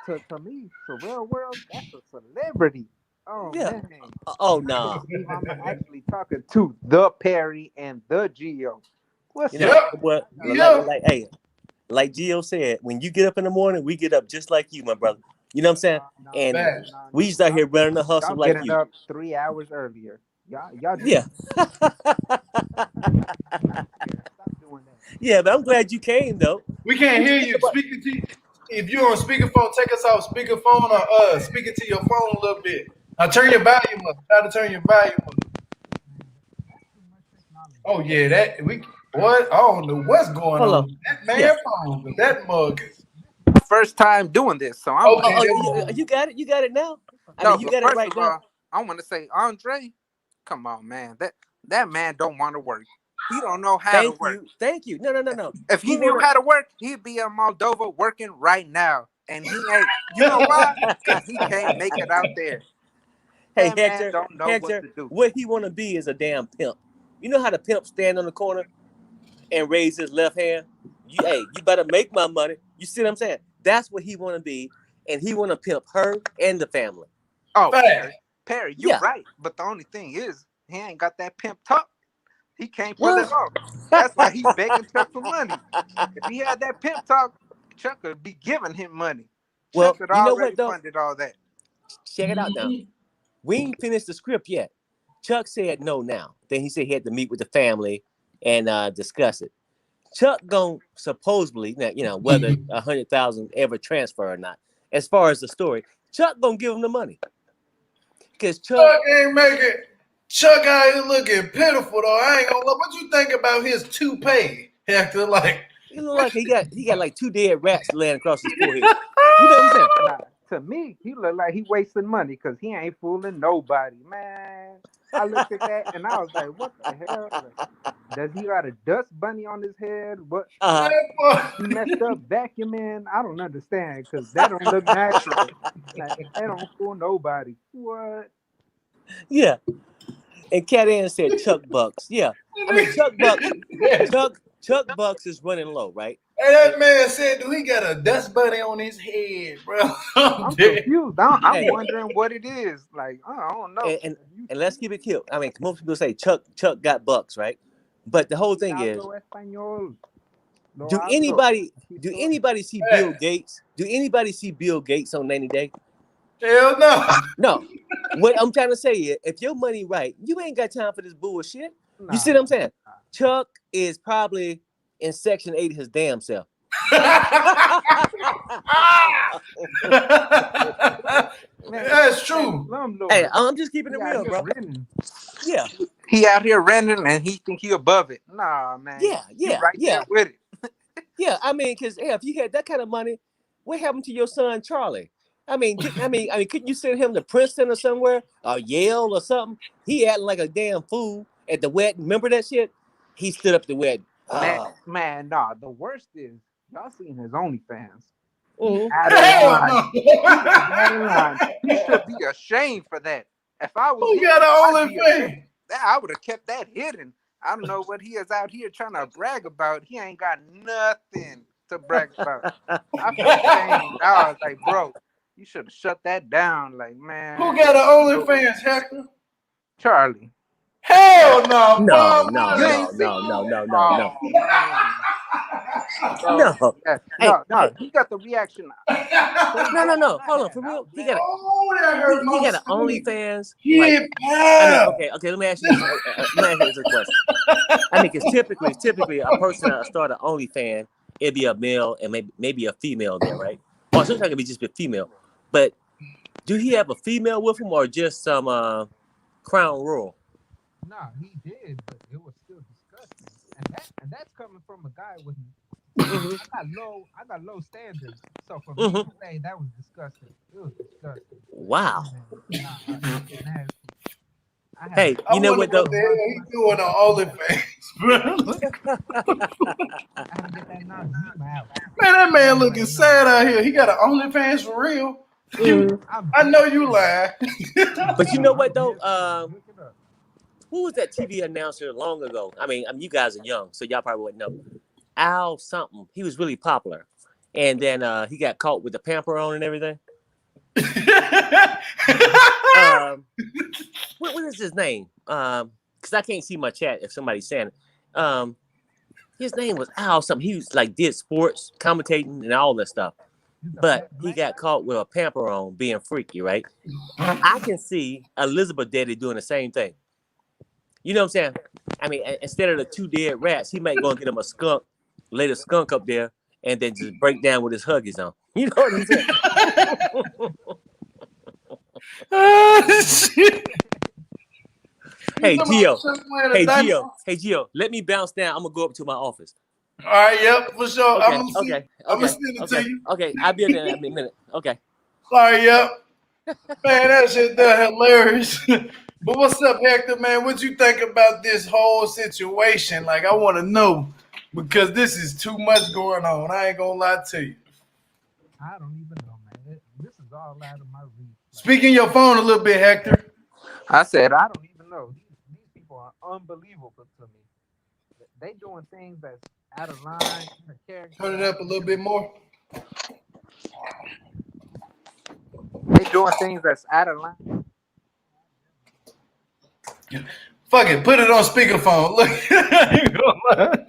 To me, the real world, that's a celebrity. Oh Yeah. man. Oh no. I'm actually talking to the Perry and the Geo. What's You know up? what? Like Gio said, when you get up in the morning, we get up just like you, my brother. You know what I'm saying? And we just out here running the hustle like getting you. up 3 hours earlier. Y'all Yeah. stop doing that. Yeah, but I'm glad you came though. We can't hear you. Speaking to you. If you're on speakerphone, take us off speakerphone or speaking to your phone a little bit. Now turn your volume up. Try to turn your volume up. Oh yeah, that we what? I don't know what's going Hold on. on. That man phone, but that mug is First time doing this, so I'm okay. You got it. You got it now. I no, mean, you got it right now. I want to say, Andre, come on, man. That man don't want to work. He don't know how to work. Thank you. No. If he knew how to work, he'd be in Moldova working right now. And he ain't. You know why? Because he can't make it out there. Hey, that Hector, man don't know Hector, what to do. What he want to be is a damn pimp. You know how the pimp stand on the corner and raise his left hand? You better make my money. You see what I'm saying? That's what he want to be. And he want to pimp her and the family. Oh, Perry, you're right. But the only thing is, he ain't got that pimp talk. He can't pull it off. That's why he's begging Chuck for money. If he had that pimp talk, Chuck would be giving him money. Well, Chuck had already funded all that. Check it out now. We ain't finished the script yet. Chuck said no now. Then he said he had to meet with the family and discuss it. Chuck gonna supposedly, you know, whether 100,000 ever transfer or not. As far as the story, Chuck gonna give him the money. Because Chuck ain't making. Chuck out here looking pitiful though. I ain't gonna lie. What you think about his toupee? Hector, like he look like he got like 2 dead rats laying across his forehead. You know what I'm saying? Nah, to me, he look like he wasting money because he ain't fooling nobody, man. I looked at that and I was like, what the hell? Like, does he got a dust bunny on his head? What? He messed up vacuuming. I don't understand because that don't look natural. Like, that don't fool nobody. What? Yeah. And Cat Ann said Chuck Bucks. Yeah. I mean Chuck Bucks is running low, right? Hey, that man said, "Do he got a dust bunny on his head, bro?" I'm confused. I'm wondering what it is. Like, I don't know. And let's keep it cute. I mean, most people say Chuck got bucks, right? But the whole thing is, do anybody see Bill Gates? Do anybody see Bill Gates on 90 Day? Hell no. No. What I'm trying to say is, if your money right, you ain't got time for this bullshit. Nah. You see what I'm saying? Chuck is probably in Section 8 his damn self. That's true. Hey, I'm just keeping it real, bro. Yeah. He out here renting and he think he above it. Nah, man. Yeah, right there with it. Yeah, I mean, because if you had that kind of money, what happened to your son Charlie? I mean, couldn't you send him to Princeton or somewhere, or Yale or something? He acting like a damn fool at the wedding. Remember that shit? He stood up the wedding. Man, nah. The worst is y'all seen his OnlyFans. Mm-hmm. Out of line. He should be ashamed for that. If I was who got an OnlyFans? I would have kept that hidden. I don't know what he is out here trying to brag about. He ain't got nothing to brag about. I feel ashamed. I was like, bro, you should have shut that down. Like, man. Who got an OnlyFans, Hector? Charlie. Hell no. No. He got the reaction. No. Hold on, for real. He got an OnlyFans. Yeah. Okay. Let me ask you this question. I mean, because typically a person that start an OnlyFans, it'd be a male and maybe a female there, right? Or sometimes it could be just a female. But do he have a female with him or just some Crown Royal? Nah, he did, but it was still disgusting. And that's coming from a guy with I got low standards. So for me to say that was disgusting, it was disgusting. Wow. Hey, you know what though? What the hell he doing on OnlyFans, man, that man looking sad out here. He got an OnlyFans for real. I know you lying. But you know what though? Who was that TV announcer long ago? I mean, you guys are young, so y'all probably wouldn't know. Al something. He was really popular. And then he got caught with the pamper on and everything. What is his name? Because I can't see my chat if somebody's saying it. His name was Al something. He was like did sports, commentating, and all that stuff. But he got caught with a pamper on being freaky, right? I can see Elizabeth Daddy doing the same thing. You know what I'm saying? I mean, instead of the 2 dead rats, he might go and get him a skunk, lay the skunk up there, and then just break down with his Huggies on. You know what I'm saying? Hey, Gio. Let me bounce down. I'm going to go up to my office. All right, yep, for sure. Okay, I'm going to send it to you. Okay, I'll be in there in a minute. Okay. All right, yep. Man, that shit done hilarious. But what's up, Hector, man? What you think about this whole situation? Like, I want to know because this is too much going on. I ain't going to lie to you. I don't even know, man. This is all out of my reach. Speaking your phone a little bit, Hector. I said, I don't even know. These people are unbelievable to me. They doing things that's out of line. Turn it up a little bit more. They doing things that's out of line. Fuck it, put it on speakerphone. Look, I ain't gonna lie.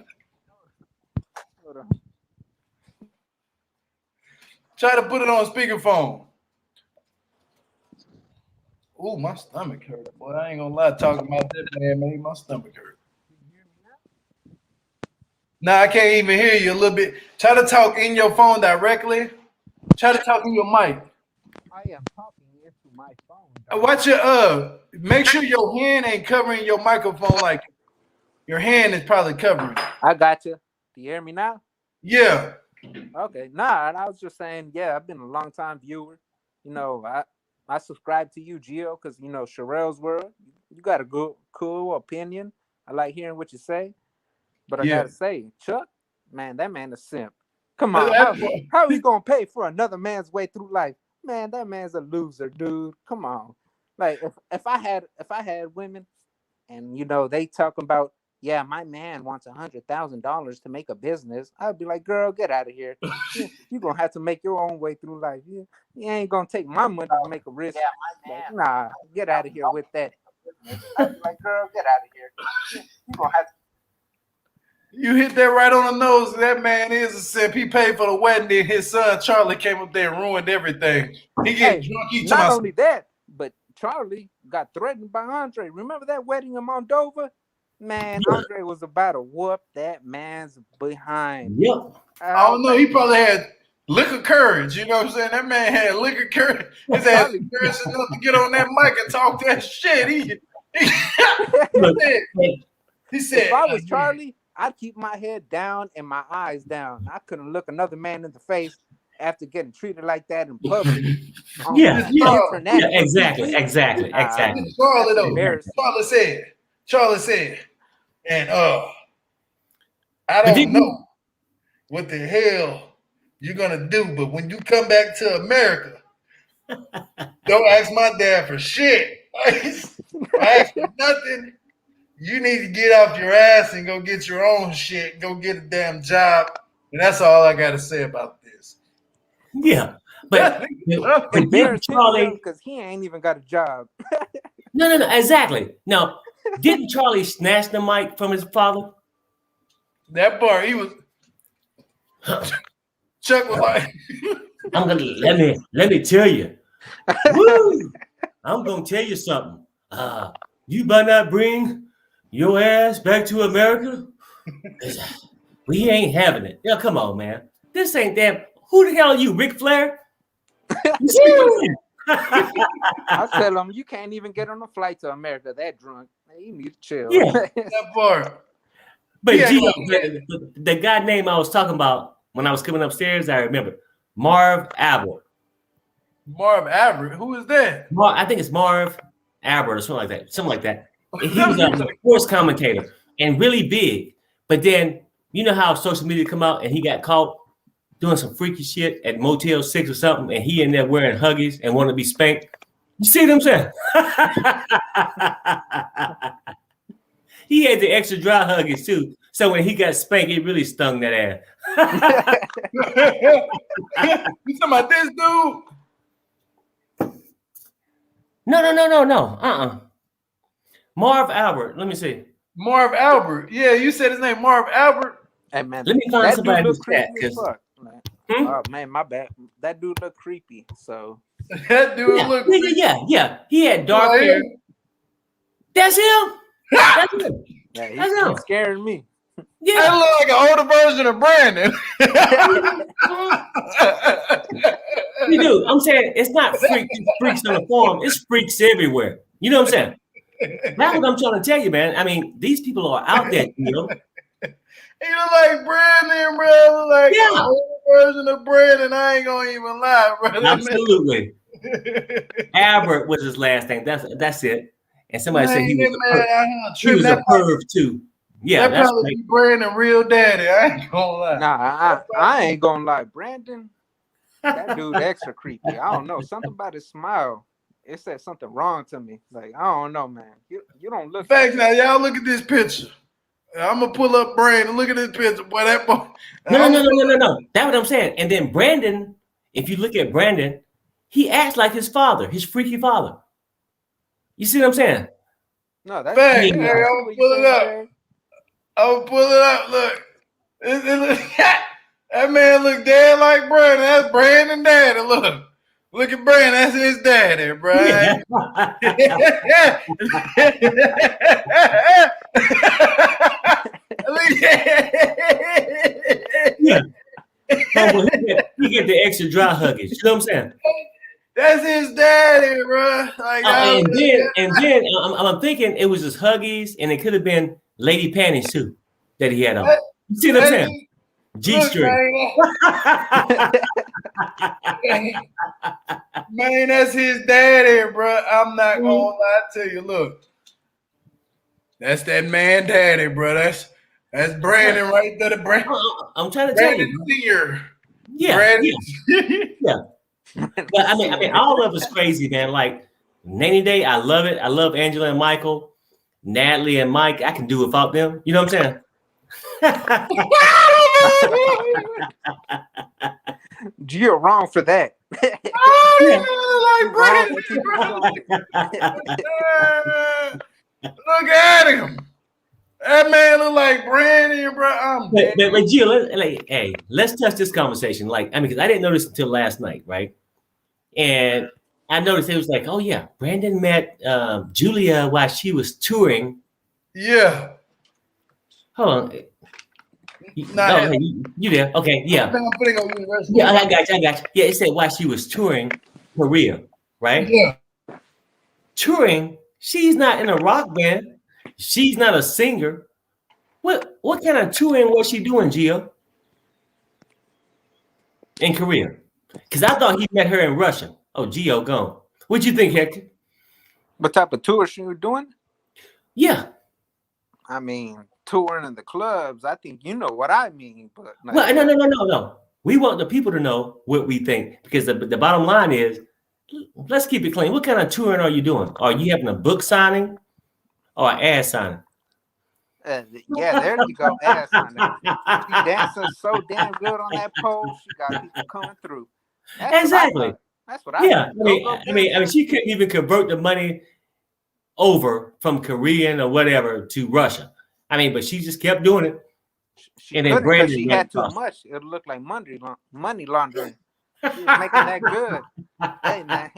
Try to put it on speakerphone. Ooh, my stomach hurt. Boy, I ain't gonna lie. Talking about that man made my stomach hurt. Nah, I can't even hear you a little bit. Try to talk in your phone directly. Try to talk in your mic. I am talking into my phone Watch your make sure your hand ain't covering your microphone. Like your hand is probably covering. I got you. Do you hear me now? Yeah. Okay. Nah, I was just saying, yeah, I've been a long time viewer. You know, I subscribe to you, Gio, because you know Sherelle's World. You got a good, cool opinion. I like hearing what you say. But I Yeah. gotta say, Chuck, man, that man is simp. Come on, That how are you gonna pay for another man's way through life? Man, that man's a loser, dude. Come on. Like if I had women and you know they talking about, yeah, my man wants $100,000 to make a business, I'd be like, girl, get out of here. You gonna have to make your own way through life. You ain't gonna take my money to make a risk. Like, nah, get out of here with that. I'd be like, girl, get out of here. You gonna have to. You hit that right on the nose. That man is a simp. He paid for the wedding, then his son Charlie came up there and ruined everything. He get drunk. He not only that, but Charlie got threatened by Andre. Remember that wedding in Moldova? Man, Andre was about to whoop that man's behind. Yep. I don't know. He probably had liquor courage. You know what I'm saying? That man had liquor courage. His ass was courage enough to get on that mic and talk that shit. He said, if I was Charlie, I'd keep my head down and my eyes down. I couldn't look another man in the face after getting treated like that in public. Yeah, exactly. Charlie said, and I don't know what the hell you're gonna do, but when you come back to America, don't ask my dad for shit. Ask for nothing. You need to get off your ass and go get your own shit. Go get a damn job. And that's all I got to say about this. Yeah. But didn't Charlie, because he ain't even got a job. No, exactly. No, didn't Charlie snatch the mic from his father? That part, he was. Chuck was like, I'm gonna let me tell you. Woo! I'm gonna tell you something. You better not bring your ass back to America. We ain't having it. Yeah, come on, man. This ain't that. Who the hell are you, Ric Flair? I tell him you can't even get on a flight to America that drunk. You need to chill. Yeah, that part. But the guy name I was talking about when I was coming upstairs, I remember Marv Albert. Marv Albert, who is that? I think it's Marv Albert or something like that. He was a sports commentator and really big. But then you know how social media come out and he got caught doing some freaky shit at Motel 6 or something, and he in there wearing Huggies and want to be spanked. You see what I'm saying? He had the extra dry Huggies too. So when he got spanked, it really stung that ass. You talking about this dude? No. Marv Albert. Let me see. Marv Albert. Yeah, you said his name, Marv Albert. Hey man, let me find somebody who's that. Oh man, my bad. That dude looked creepy. So that dude looked. Yeah. He had dark hair. That's him. That's him. Yeah, he's scaring me. Yeah, that look like an older version of Brandon. You do. I'm saying it's not freaks on the farm. It's freaks everywhere. You know what I'm saying? That's what I'm trying to tell you, man. I mean, these people are out there, you know. He look like Brandon, bro. Like an older version of Brandon. I ain't gonna even lie, bro. Absolutely. Albert was his last name. That's it. And somebody said he was a perv too. Yeah, that probably be Brandon real daddy. I ain't gonna lie. Nah, I ain't gonna lie. Brandon, that dude extra creepy. I don't know. Something about his smile. It said something wrong to me. Like, I don't know, man. You don't look. In fact, now y'all look at this picture. I'm gonna pull up Brandon. Look at this picture. Boy, that boy. No. That's what I'm saying. And then Brandon, if you look at Brandon, he acts like his father, his freaky father. You see what I'm saying? No, that's fact. Hey, I'm gonna pull it up. I'm pull it up. Look. That man look dead like Brandon. That's Brandon daddy. Look at Brandon. That's his daddy, bro. Yeah. Yeah. He get the extra dry huggies. You know what I'm saying? That's his daddy, bro. Like, and then I'm thinking it was just Huggies, and it could have been lady panties too that he had on. You see what I'm saying? G-string. Man, that's his daddy, bro. I'm not gonna lie to you. Look, that's that man daddy, bro. That's Brandon right there. I'm trying to tell you. Senior. Yeah. Brandon. Yeah. But I mean, all of it's crazy, man. Like Nanny Day, I love it. I love Angela and Michael, Natalie and Mike. I can do without them. You know what I'm saying? You're wrong for that. Look at him. That man look like Brandon, bro. But Gio, let's touch this conversation. Like, I mean, because I didn't notice until last night, right? And I noticed it was like, oh yeah, Brandon met Julia while she was touring. Yeah. Hold on. You there? Okay, yeah. I'm putting on university. Yeah, I got you. Yeah, it said while she was touring Korea, right? Yeah. Touring. She's not in a rock band. She's not a singer. What kind of touring was she doing, Gio? In Korea? Because I thought he met her in Russia. Oh, Gio, gone. What'd you think, Hector? What type of tour she was doing? Yeah. I mean, touring in the clubs. I think you know what I mean. But well, no. We want the people to know what we think, because the bottom line is, let's keep it clean. What kind of touring are you doing? Are you having a book signing or an ass signing? Yeah, there you go. Ass signing. She dancing so damn good on that pole. She got people coming through. Exactly. That's what I I mean, she couldn't even convert the money over from Korean or whatever to Russia. I mean, but she just kept doing it. And then Brandon, she had too much. It looked like money laundering. She was making that good. Hey man,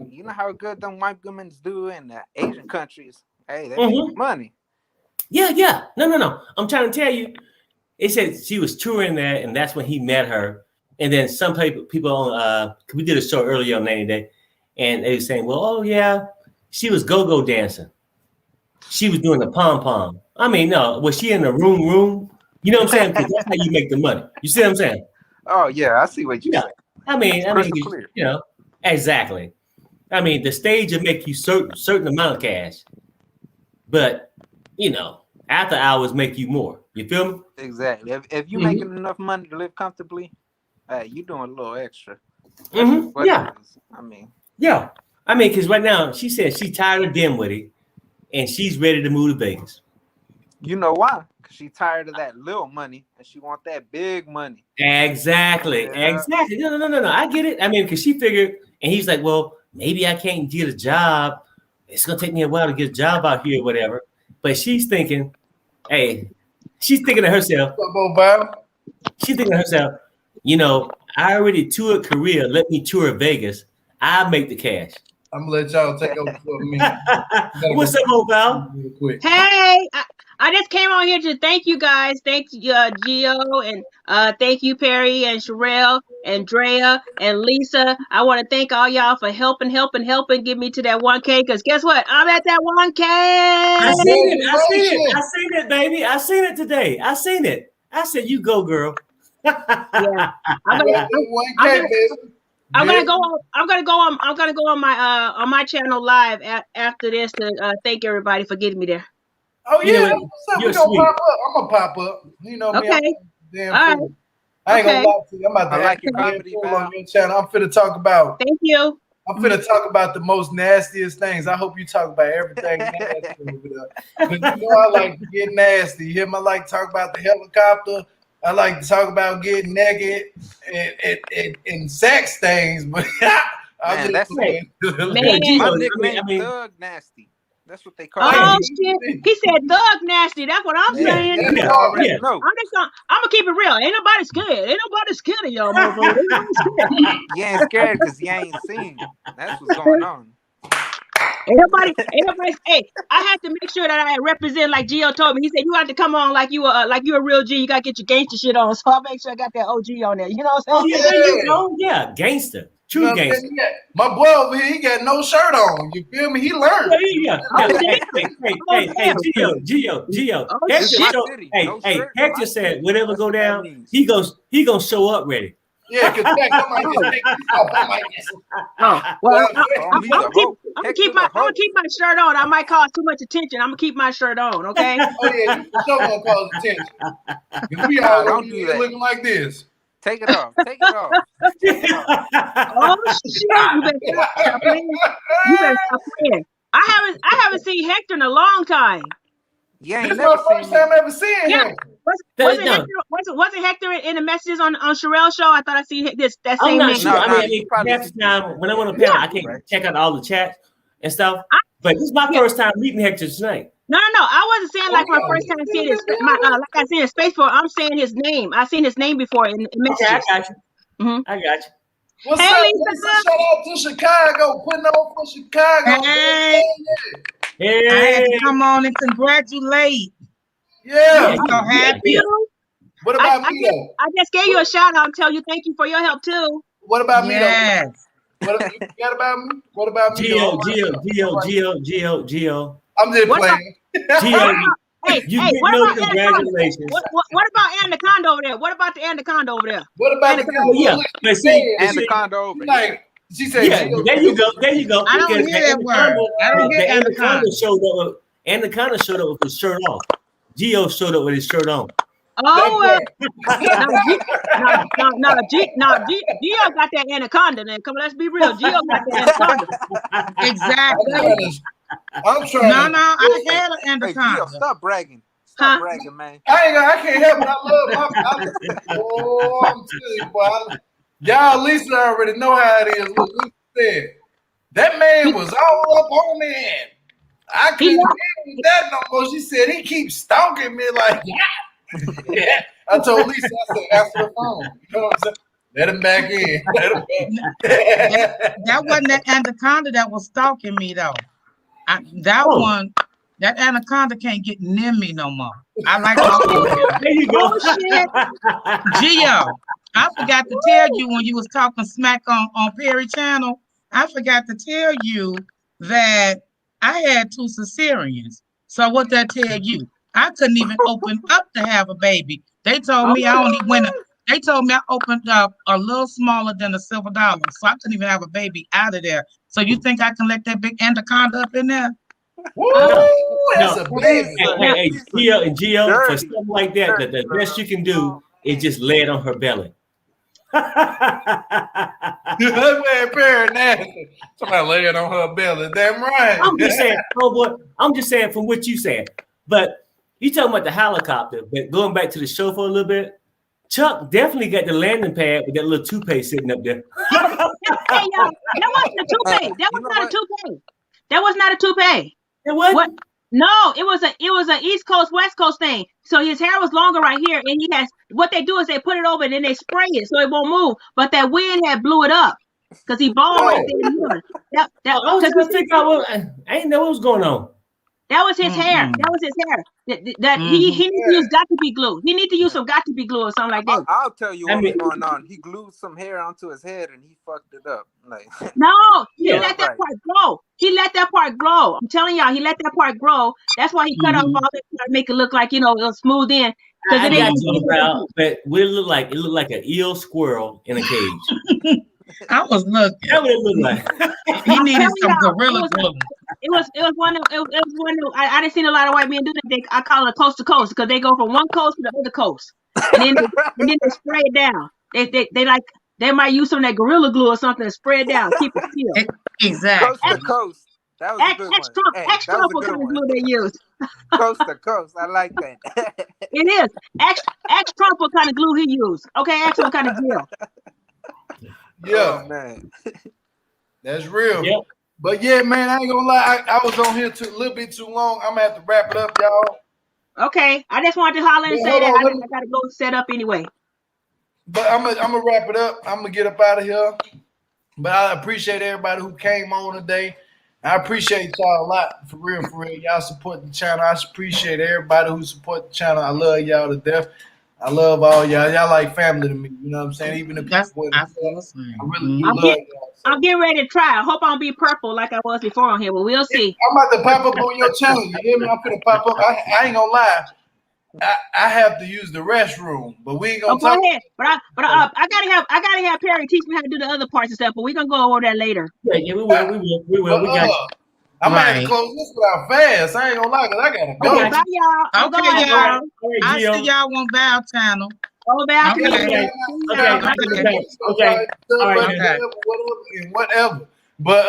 you know how good them white women do in the Asian countries. Hey, they make money. Yeah. No. I'm trying to tell you. It said she was touring there, and that's when he met her. And then some people on we did a show earlier on Nanny Day, and they were saying, well, oh yeah, she was go-go dancing. She was doing the pom-pom. I mean, no, was she in the room? You know what I'm saying? Because that's how you make the money. You see what I'm saying? Oh yeah, I see what you're saying. I mean, you know, exactly. I mean, the stage will make you certain amount of cash, but you know, after hours make you more. You feel me? Exactly. If you're making enough money to live comfortably, you're doing a little extra. Yeah. I mean, because right now she said she's tired of Dinwiddie, and she's ready to move to Vegas. You know why? Because she's tired of that little money and she want that big money. Exactly. No. I get it. I mean, because she figured, and he's like, well, maybe I can't get a job. It's gonna take me a while to get a job out here or whatever. But she's thinking, she's thinking to herself, you know, I already toured Korea. Let me tour Vegas. I'll make the cash. I'm gonna let y'all take over for me. What's up, Mobile? Hey, I just came on here to thank you guys. Thank you, Gio, and thank you, Perry and Sherelle and Drea and Lisa. I want to thank all y'all for helping get me to that 1K. Because guess what? I'm at that 1K. I seen it, baby. I seen it today. I seen it. I said, you go, girl. Yeah. I'm gonna go on my channel live after this to thank everybody for getting me there. Oh yeah, we're gonna pop up. I'm gonna pop up. You know me. Okay. Damn fool. I ain't gonna lie to you. I'm about to like your comedy on your channel. I'm finna talk about. Thank you. I'm finna talk about the most nastiest things. I hope you talk about everything nasty over there. Because you know I like to get nasty. You hear me? I like to talk about the helicopter. I like to talk about getting naked and sex things, but man, that's my nickname, Thug Nasty. That's what they call it. Oh shit! He said Thug Nasty. That's what I'm saying. I'm gonna keep it real. Ain't nobody scared. Ain't nobody scared of y'all, motherfuckers. You ain't scared because you ain't seen. That's what's going on. Ain't nobody. Hey, I had to make sure that I represent like Gio told me. He said you have to come on like you a real G. You gotta get your gangster shit on. So I make sure I got that OG on there. You know what I'm saying? Yeah, gangster. You know True what I'm gangster. saying? My boy over here, he got no shirt on. You feel me? He learned. Yeah. Hey, Gio. Oh, This is Hector my shit. show. city. Hey, No shirt. Hector My said city. whatever That's go what that down, means. he gonna show up ready. Yeah, because I might just take this off. I might just. Oh, You well, know what I'm saying? Call me the hoe. Hector the I'm gonna hoe. keep my shirt on. I might cause too much attention. I'm gonna keep my shirt on, okay? Oh, yeah, you for sure gonna cause attention. Because we Nah, all don't gonna be do that. looking like this. Take it off. Take it off. Take it off. Oh shit! You better stop playing. You better stop playing. I haven't seen Hector in a long time. You This ain't is my never first seen me. time ever seeing Yeah, him. wasn't Hector in the messages on Sherelle's show? I thought I see that I'm same not name. sure. No, I no, mean, you probably half see the time when I'm on a Yeah. panel, I can't check out all the chats and stuff. I, But this is my yeah. first time meeting Hector tonight. No. I wasn't saying like my first time seeing his like I seen his face before. I'm saying his name. I seen his name before in Okay, I messages. got you. Mm-hmm. I got you. What's Hey, up, Lisa. Lisa? Shout out to Chicago. Putting on for Chicago. Hey, Hey. I had to come on and congratulate. Yeah. I'm so happy. You. What about me, though? I just gave you a shout out and tell you thank you for your help too. What about me, though? Yes. What you forgot about me? What about me, though? Gio. I'm just What playing. Gio, Hey, you get what no about Anaconda? congratulations. What about Anaconda over there? What about the Anaconda over there? What about the Anaconda. girl? Yeah, but see, Anaconda over like, here. she said, yeah, there you go. I don't Because hear that word. I don't hear anaconda. Anaconda showed up with his shirt off. Gio showed up with his shirt on. Oh, Gio got that Anaconda. Then come, let's be real. Gio got that Anaconda. Exactly. I'm trying. No, I had an Hey, anaconda. Gio, stop bragging. Stop bragging, man. I can't help it. I love my. Oh, I'm telling you, boy. Y'all, Lisa already know how it is. What Lisa said. That man was all up on me. I couldn't deal with that no more. She said he keeps stalking me like, yeah. I told Lisa, I said, answer the phone. You know what I'm saying? Let him back in. That wasn't that anaconda that was stalking me though. That anaconda can't get near me no more. I like talking to him. There you go. Oh shit! Gio, I forgot to tell you when you was talking smack on Perry Channel. I forgot to tell you that I had 2 cesareans. So what that tell you? I couldn't even open up to have a baby. They told me I only went. They told me I opened up a little smaller than a silver dollar, so I couldn't even have a baby out of there. So you think I can let that big anaconda up in there? Woo, that's a baby. Hey, Gio, for Dirty. something like that, the best you can do is just lay it on her belly. That man Perry nasty. Somebody laying on her belly. Damn right. I'm just saying, oh boy, I'm just saying from what you said. But you talking about the helicopter, but going back to the show for a little bit, Chuck definitely got the landing pad with that little toupee sitting up there. Hey y'all, that wasn't a toupee. That was not a toupee. That was not a toupee. It was What? No, it was a East Coast West Coast thing. So his hair was longer right here, and he has what they do is they put it over and then they spray it so it won't move. But that wind had blew it up because he bald right there in the middle. I was trying to figure out what I didn't know what was going on. That was his hair. That was his hair. He needs to use got to be glue. He needs to use some got to be glue or something like that. I'll tell you what was going on. He glued some hair onto his head and he fucked it up. Like no, he let that part grow. He let that part grow. I'm telling y'all, he let that part grow. That's why he cut off all that to make it look like it was smooth in. I got you, bro. But it looked like an eel squirrel in a cage. I was looking. That's what it looked like. He needed some gorilla glue. It was one of I didn't see a lot of white men do that. I call it coast to coast because they go from one coast to the other coast, and then they spray it down. They might use some of that gorilla glue or something to spray it down, keep it sealed. Exactly. Coast to coast. That was a good one. Extra what kind of glue they use. Coast to coast. I like that. It is. Ask Trump what kind of glue he used. Okay, ask what kind of gel. Yeah, oh, man. That's real. Yep. But yeah, man, I ain't gonna lie. I was on here a little bit too long. I'm gonna have to wrap it up, y'all. Okay, I just wanted to holler and say that I gotta go set up anyway. But I'm gonna wrap it up. I'm gonna get up out of here. But I appreciate everybody who came on today. I appreciate y'all a lot, for real. Y'all support the channel. I appreciate everybody who support the channel. I love y'all to death. I love all y'all. Y'all like family to me. You know what I'm saying? Even the people That's in the I feel the chat, same. I really do I'm love get, y'all. So. I'm getting ready to try. I hope I don't be purple like I was before on here, but we'll see. I'm about to pop up on your channel. You hear me? I'm finna pop up. I ain't gonna lie. I have to use the restroom, but we ain't Oh, gonna go talk. ahead. But I gotta have Perry teach me how to do the other parts and stuff. But we're gonna go over that later. Yeah, we will. But We got you. I might have to Right. close this without fast. I ain't gonna lie, cause I gotta We Okay, go. got bye you. y'all. I'm Okay, going, y'all. y'all. All right, I see Gio. y'all on Val channel. Oh, Val, Yeah, Okay. see man. y'all. Okay. Bye. Okay. All right. Okay. Whatever. But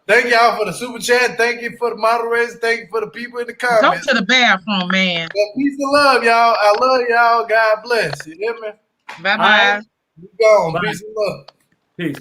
thank y'all for the super chat. Thank you for the moderators. Thank you for the people in the Go comments. to the bathroom, man. Peace and love, y'all. I love y'all. God bless. You hear me? Bye All right. bye. You gone. Bye. Peace and love. Peace.